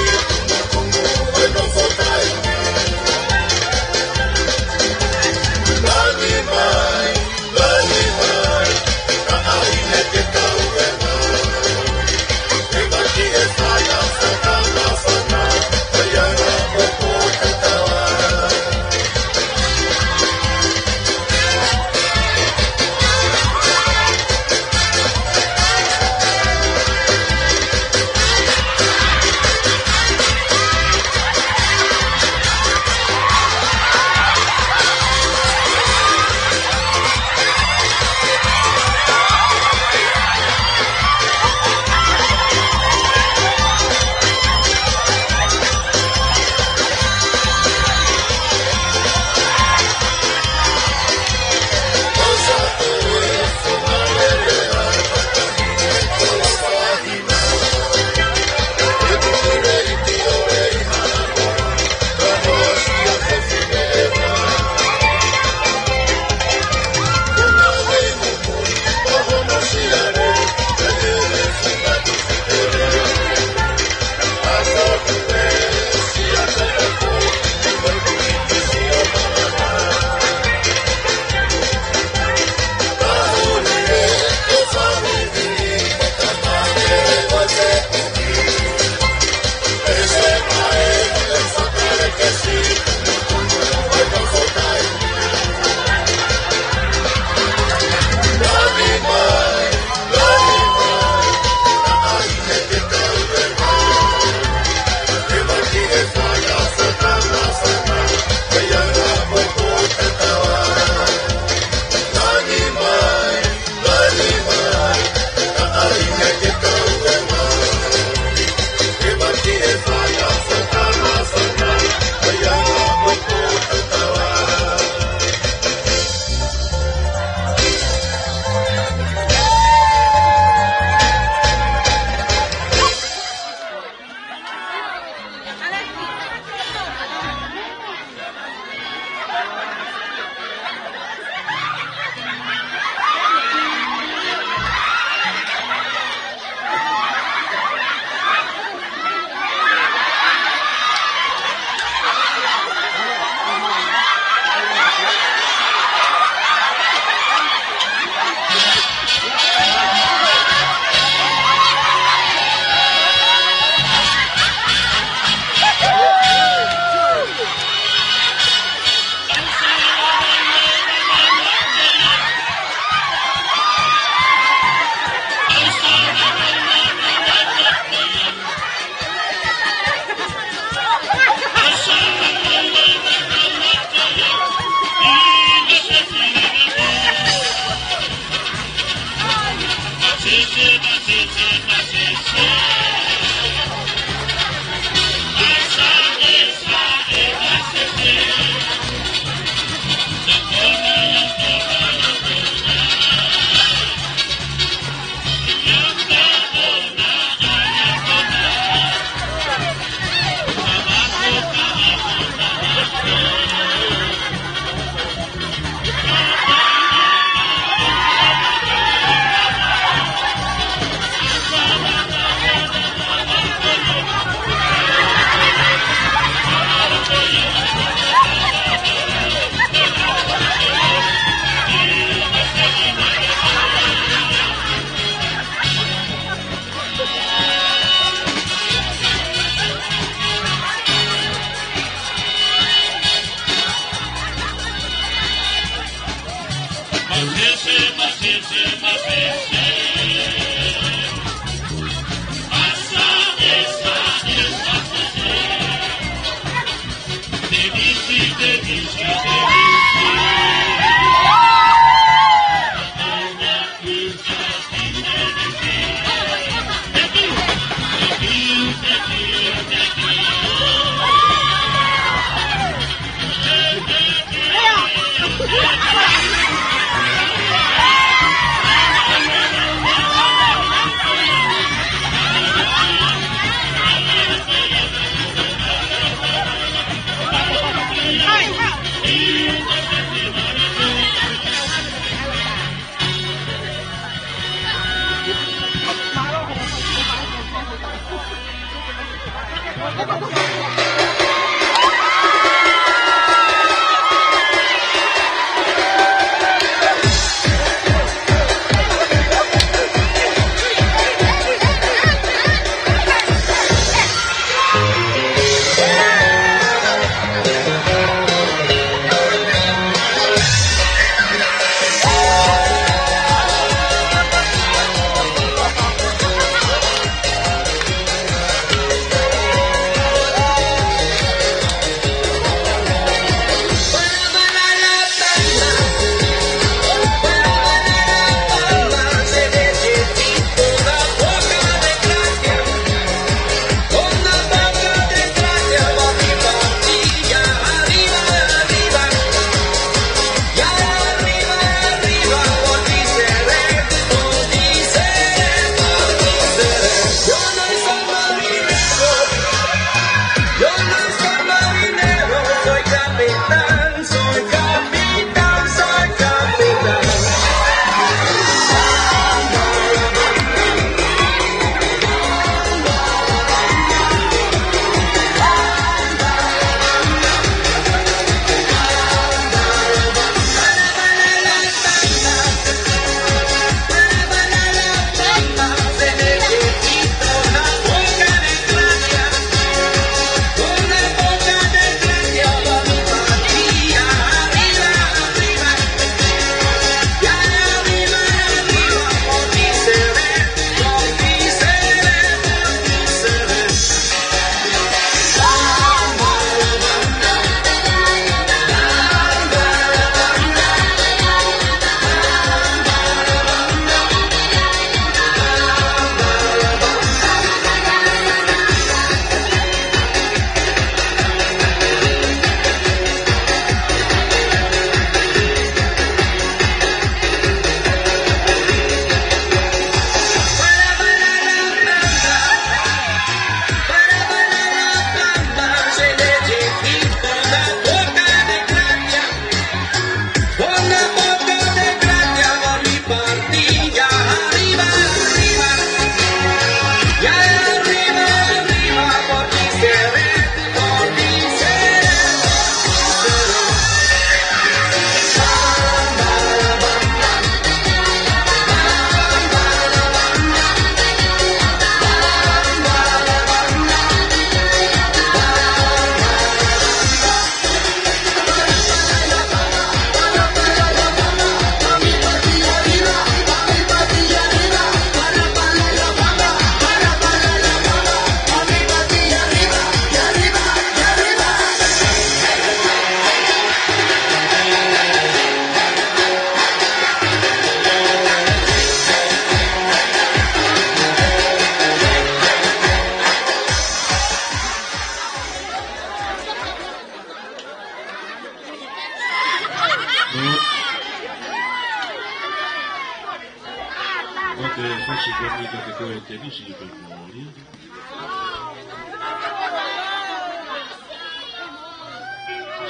Speaker 7: fasi kami ka koe te nisi ka kori.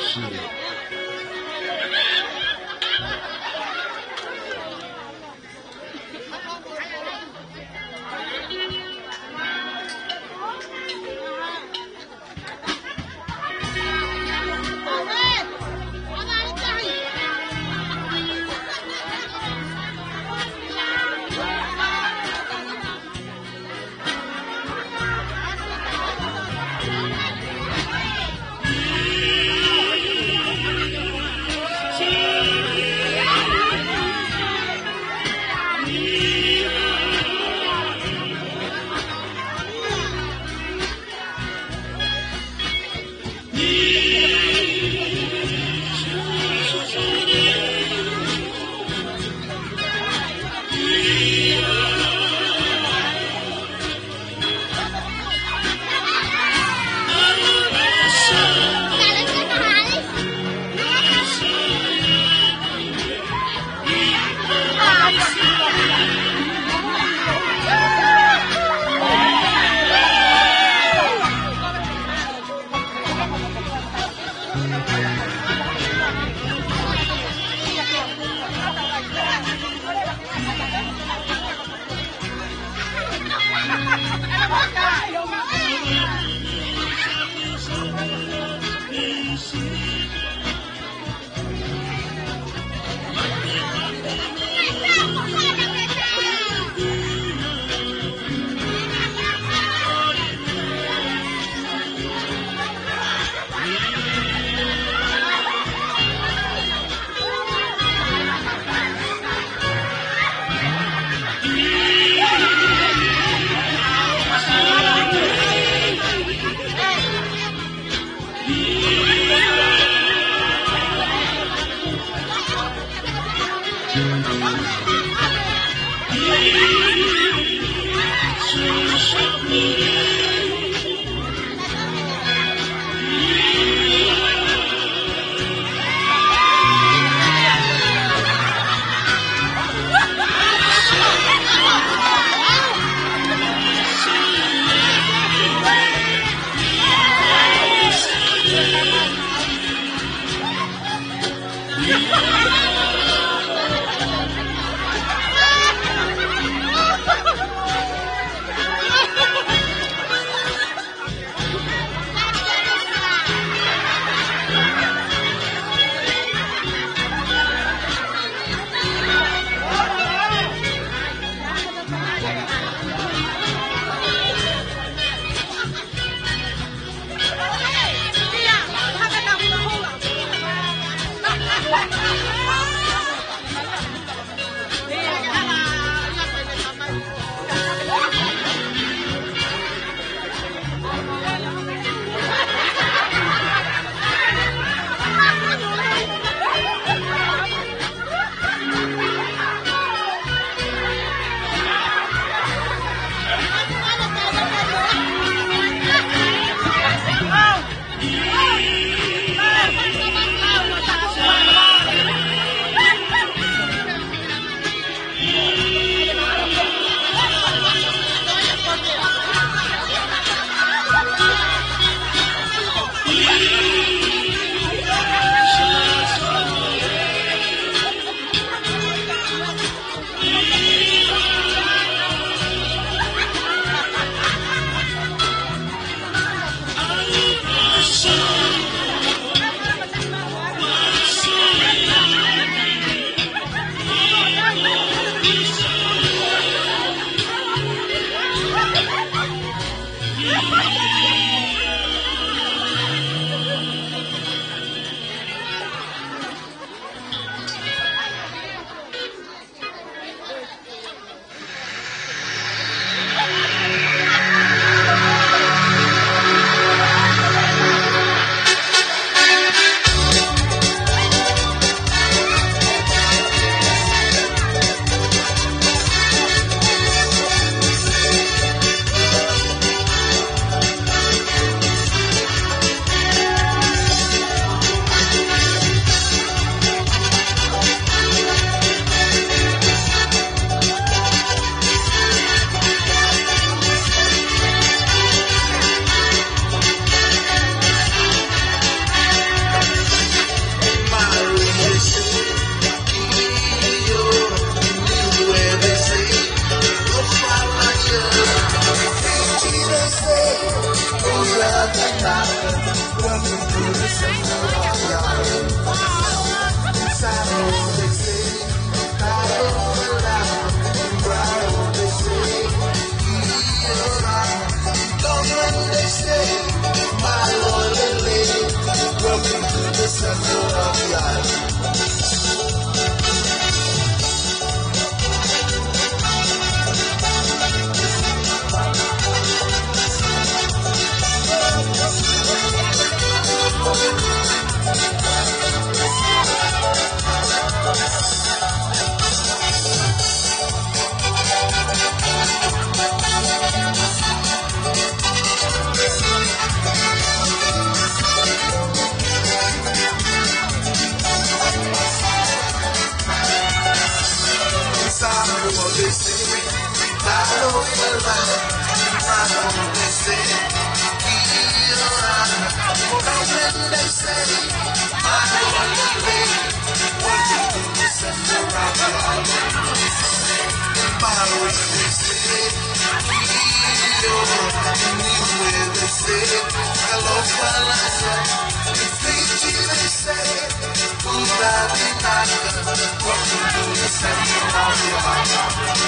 Speaker 7: Sire.
Speaker 8: say, my lonely lady, what you do to send me round the island? My way they say, anywhere they say, hello, Palazzo, the Fiji they say, goodbye, the Naka, what you do to send me round the island?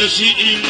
Speaker 8: Thank you.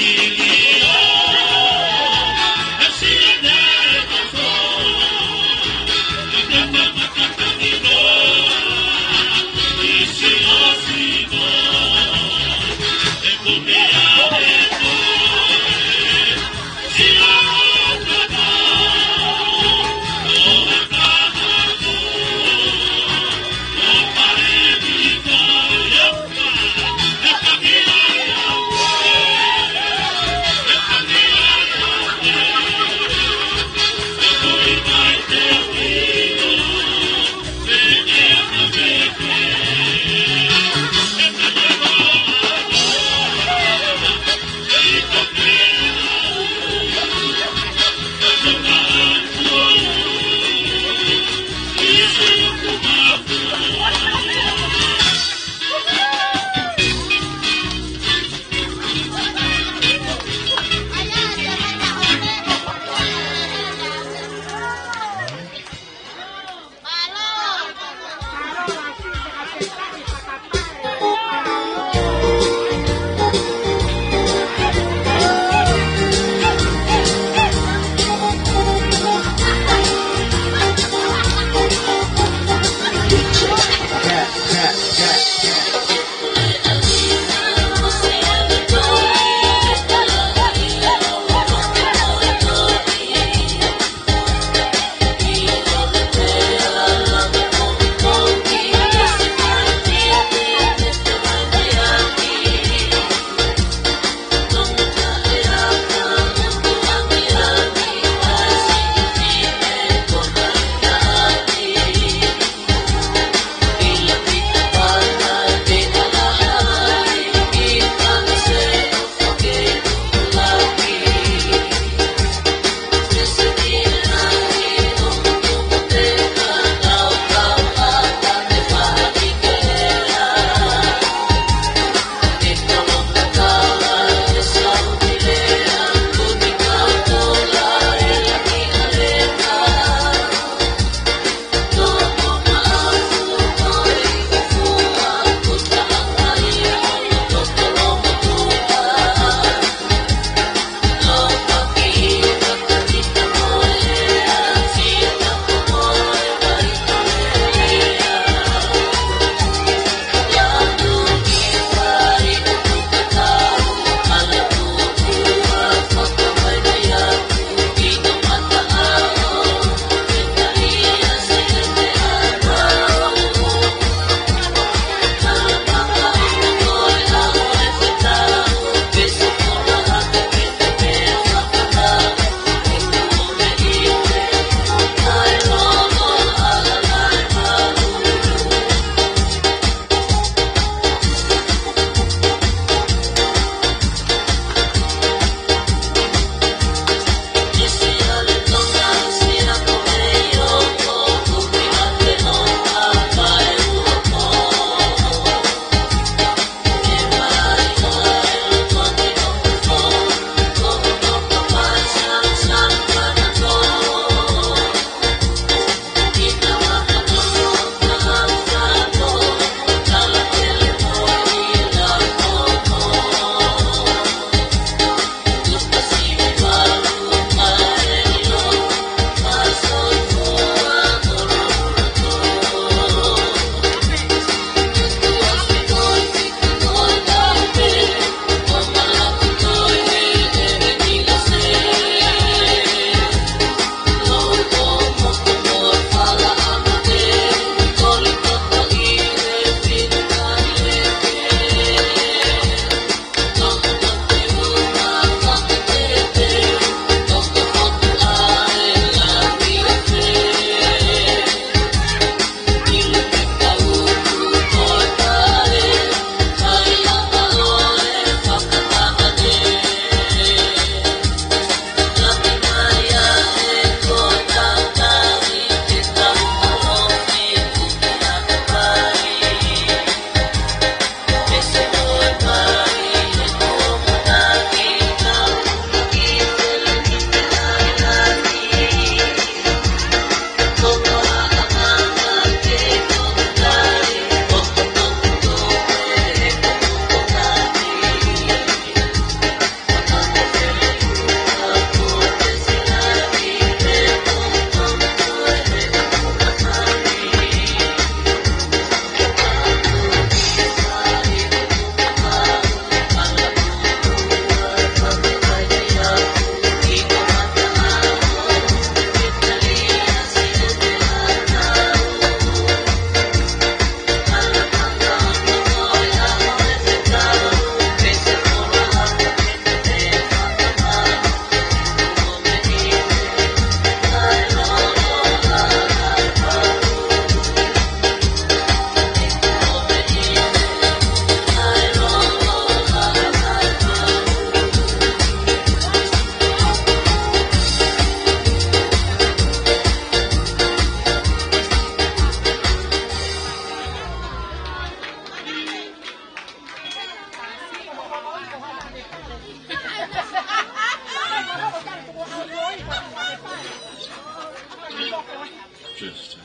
Speaker 7: Just.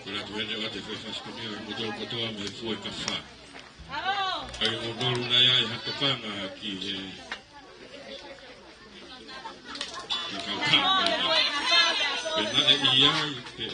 Speaker 7: Kula tuende wate fefas kumira mudol kotoa me fue kafa. Ai modol na ya hatopanga ki iya ke iya ke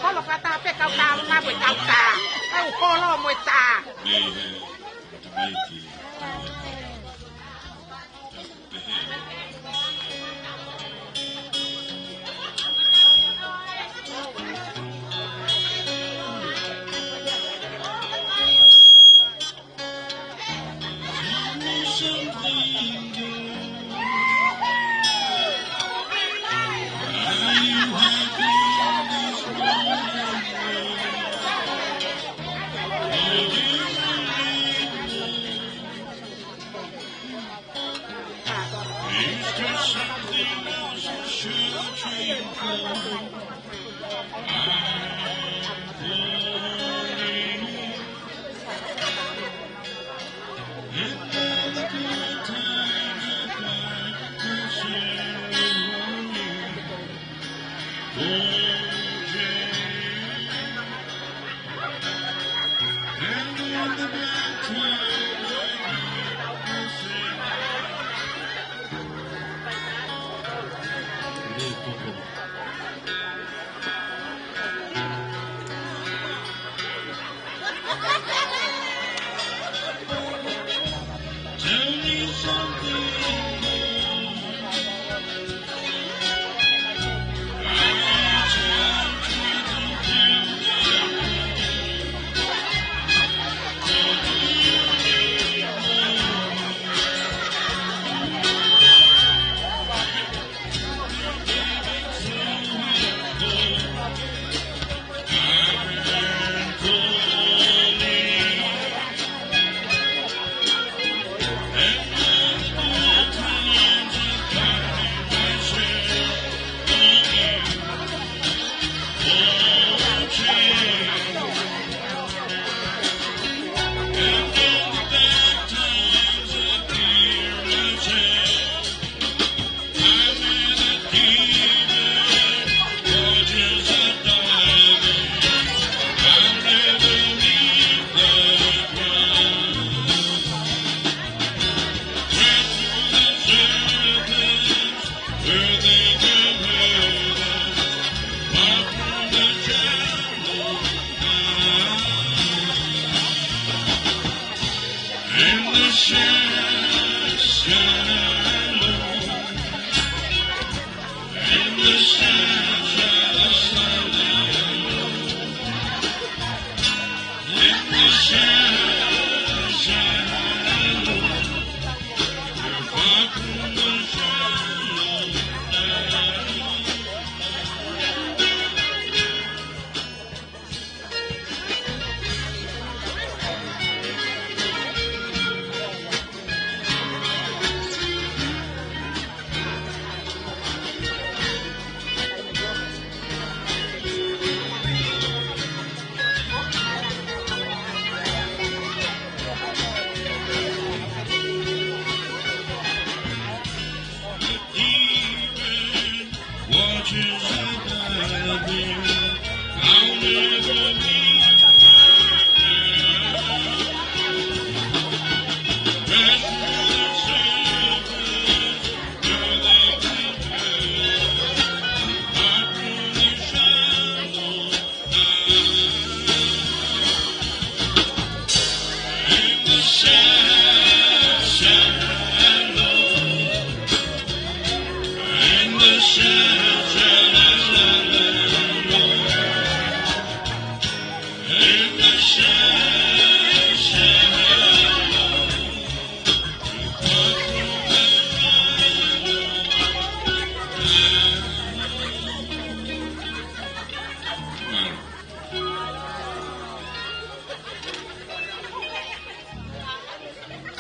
Speaker 5: Kalau kata apa kau tahu apa kau tahu? Kau kalau mau tahu.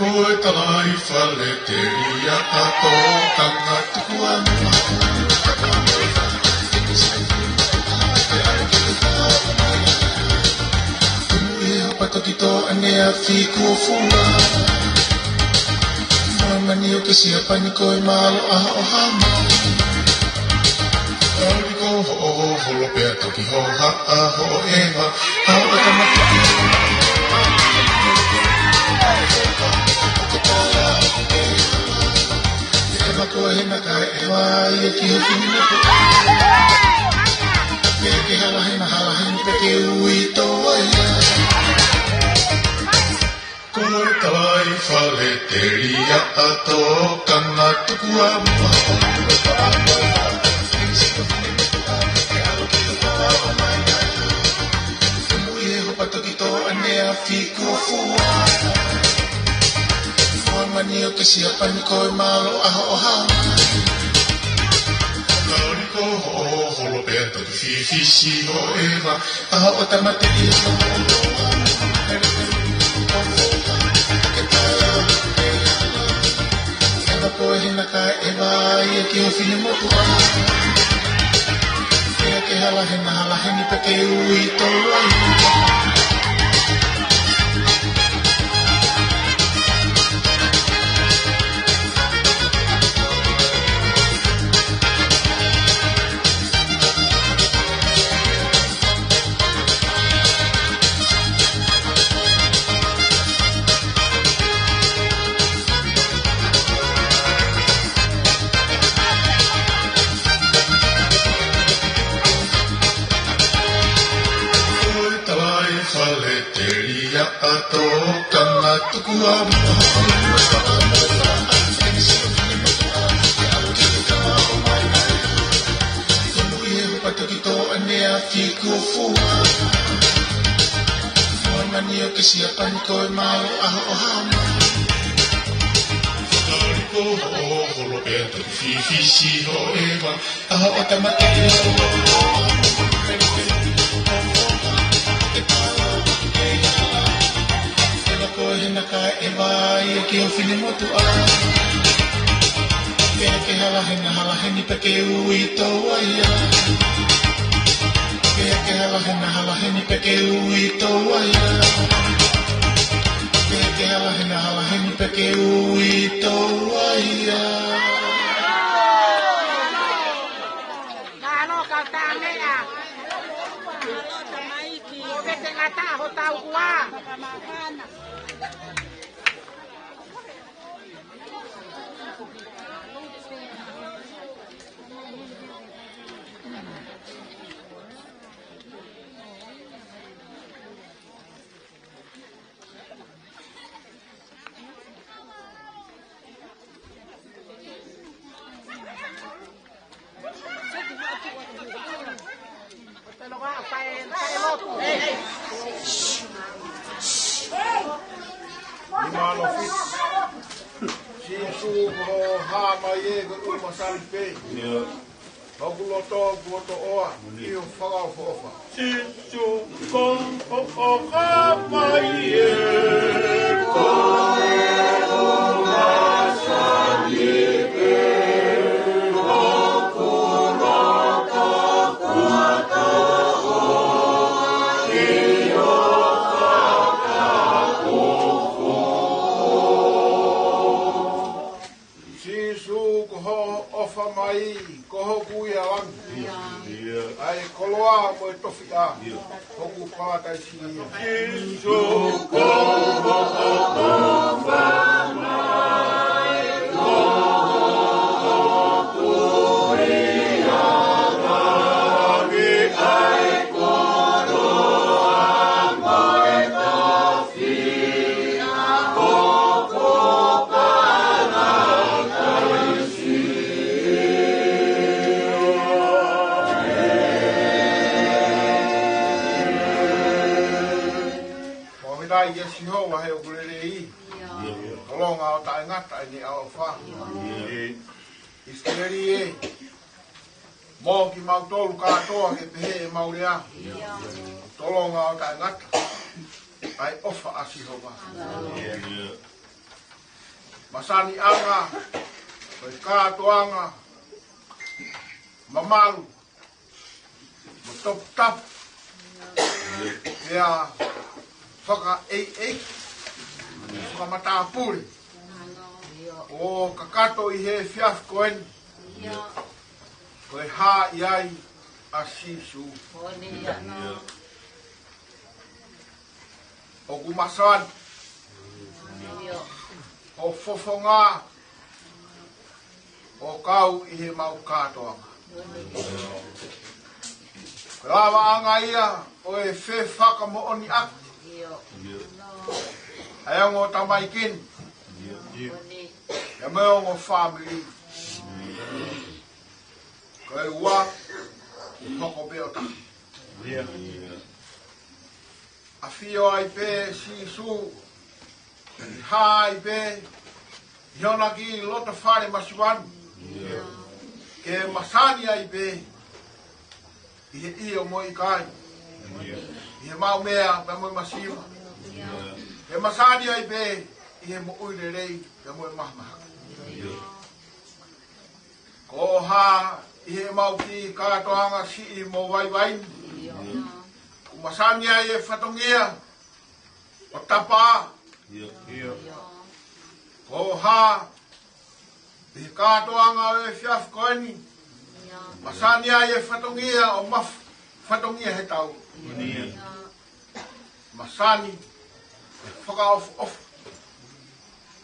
Speaker 6: Koe talai whale te ria ato tanga tuku anua. Tumuie hopa tokito anea whiku fua. Mamani o ke sia pani koe malo aha o hama. Auri ko ho o holo pea toki ho ha a ho o ewa. Hao o tamaki. Eva koe hena kai ewa ia ki ho kini moto. Pea ke hala hena peke ui toa ia. Koe talai whale te ria ato kanga tuku a mua. Tumuie hopa tokito anea whiku fua. Mani o ke sia pani koe malo aho o hama. Kauri ko ho holo pea toki whiwhisi ho ewa. Aho o tamate i o holo. Ewa koe hena ka ewa ia ki o whine motu a. Ea ke hala heni peke ui toa i. Ato kanga tuku a mua. Tumuie hopa tokito anea whiku fua. Mamani o ke sia pani koe malo aho o hama. Kauri ko ho holo pea toki whiwhisi ho ewa. Aho o tamate i o holo. Koe hena ka ewa ia ki o whine motu a. Pea ke hala heni peke ui toa ia. Pea ke hala heni peke ui toa ia. Pea ke hala heni peke ui toa ia.
Speaker 5: Nano ka tamea. O vete ngata ho tau kua.
Speaker 2: Imano fit. Sisu ho hama ye go uma salpe. Ogulo to goto oa. Io fala fofa. Sisu kon o hama ye ko uma salpe. Mai koho kuia lang. Ai koloa mo tofi a. Hoku pala tai si. So koho fa mai koho kuia lang. Ai koloa mo tofi koho pala tai si. Ia si ho wa he o kurere i. Kolonga o tae ngata ni au wha. Iskeri e. Mō ki mautolu katoa ke pehe e maurea. Tolonga o tae ngata. Ai ofa asi ho wa. masani anga, koe kātoanga, mamalu, matop tap, ea whaka ei, whaka matapuri, o kakato I he fiaf koen, koe ha iai a sisu, o kumasan, o fofonga, o kau I he mau katoanga. Rawa anga ia, o e whe whaka mo oni aki. Ai o tamaikin. E mea o family. Koe ua, hoko beota. A fio ai pe si su, ha ai pe, hiona ki lota whare masiwan. Ke masani ai pe, I he iyo mo I kai. I he mau mea, pe mo masiwa. Ke masani ai pe, I he mo uile rei, pe mo mahmaha. Ko ha, I he mau ki katoanga si I mo waiwain. Masani ai e whatongia, o tapa. Ko ha, I he katoanga e fiaf koeni. Masani ai e whatongia o maf whatongia he tau. Masani e whakaofu.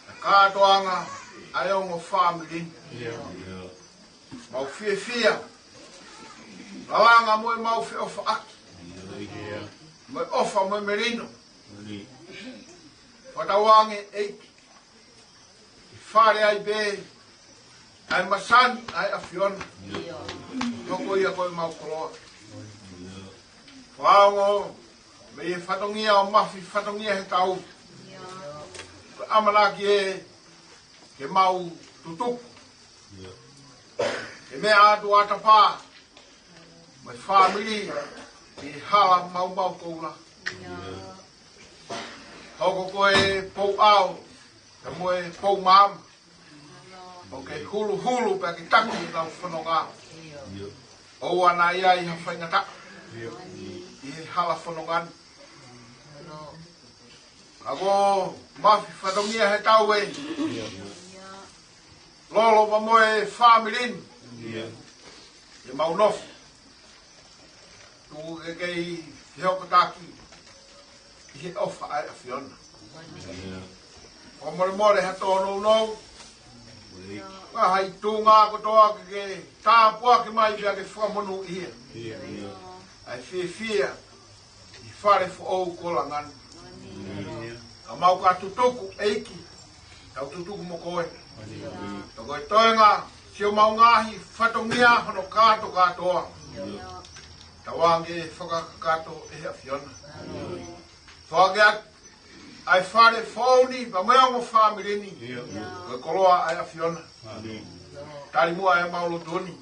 Speaker 2: E katoanga ai o ngo family. Mau fia. Rawanga mo e mau fia ofa aki. Mo ofa mo merino. Whatawange eiki. I whare ai be. Ai masani ai afiona. Toko ia koe mau koroa. Whaongo. Me e whatongia o mafi whatongia he tau. Amanaki e. Ke mau tutuku. Ke mea atu atapā. Mai family. I hala mau koula. Hoko koe pou au. Ka moe pou mam. O ke hulu pe ki taki lau whanonga. O ana ia I ha whaingata. I hala whanongan. Ako mafi whatongia he tau e. Lolo pa moe family. I mau nofu. Tu ke kei hiokataki I he ofa ai a fiona. O more ha tōnou nou. Ka hai tū ngā kotoa ke tāpua ke mai pia ke whamonu ia. Ai whia I whare whaou kolangan. Ka mau ka tutuku eiki. Tau tutuku mo koe. Ka koe toenga sio mau ngahi whatongia hono kāto kātoa. Tawange whakakato e a fiona. Whakeat ai whare whauni pa mea mo whamireni. Koe koloa ai a fiona. Tari mua e maulo doni.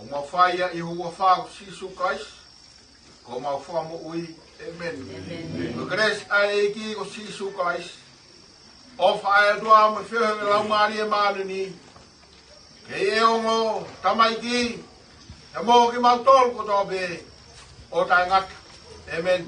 Speaker 2: O mau whaia I hua whago Sisu Christ. Ko mau whamo ui. Amen. Koe kres ai eki ko Sisu Christ. O whaia dua me whiohe lau maari e maanini. Ke e ongo tamaiki. E mō ki mau tōlu ko tō be o tai ngata. Amen.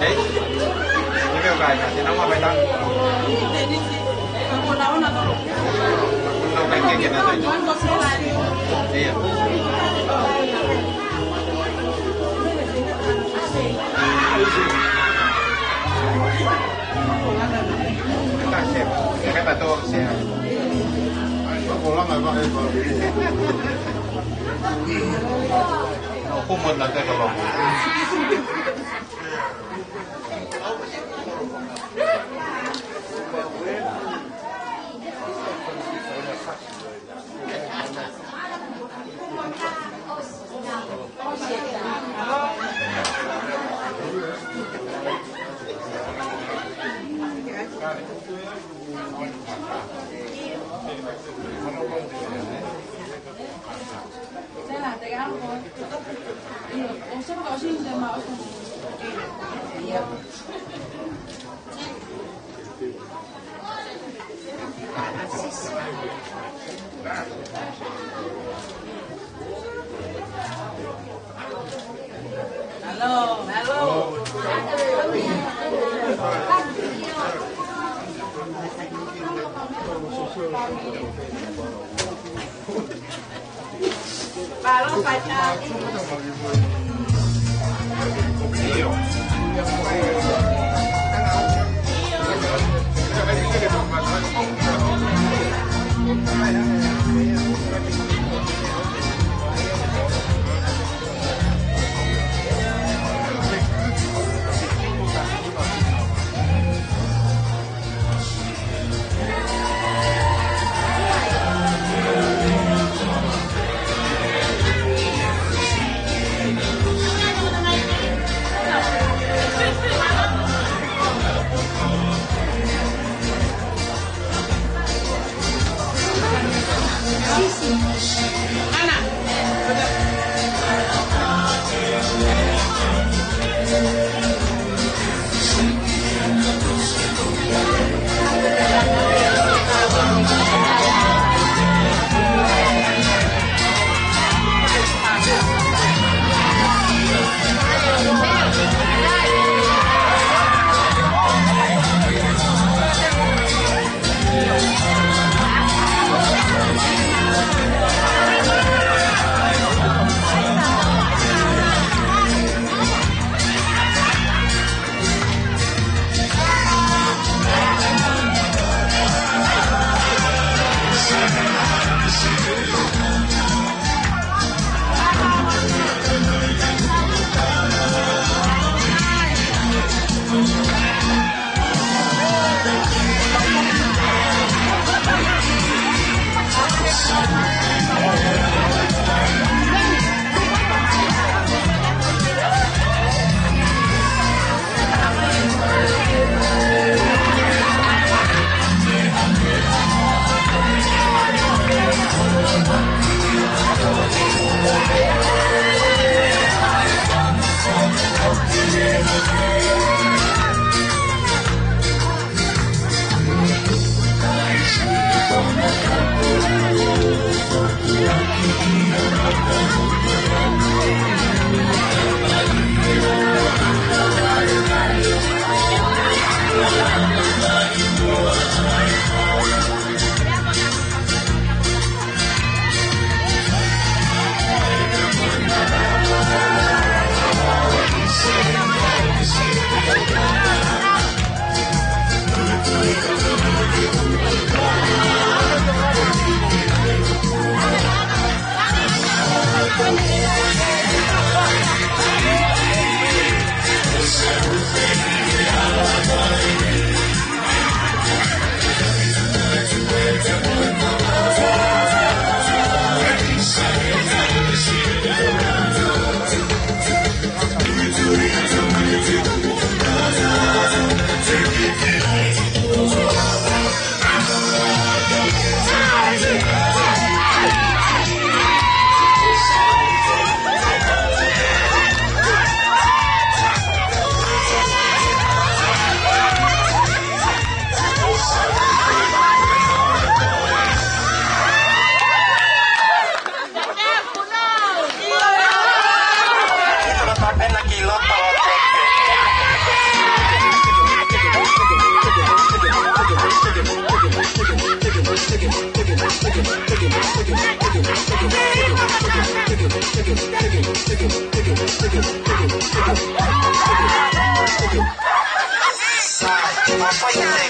Speaker 3: Đấy. Cái biểu cài thì nó mà phải tăng. Nó cái kia là gì? Cái bà tô xe. Không muốn là cái lòng.
Speaker 8: Side,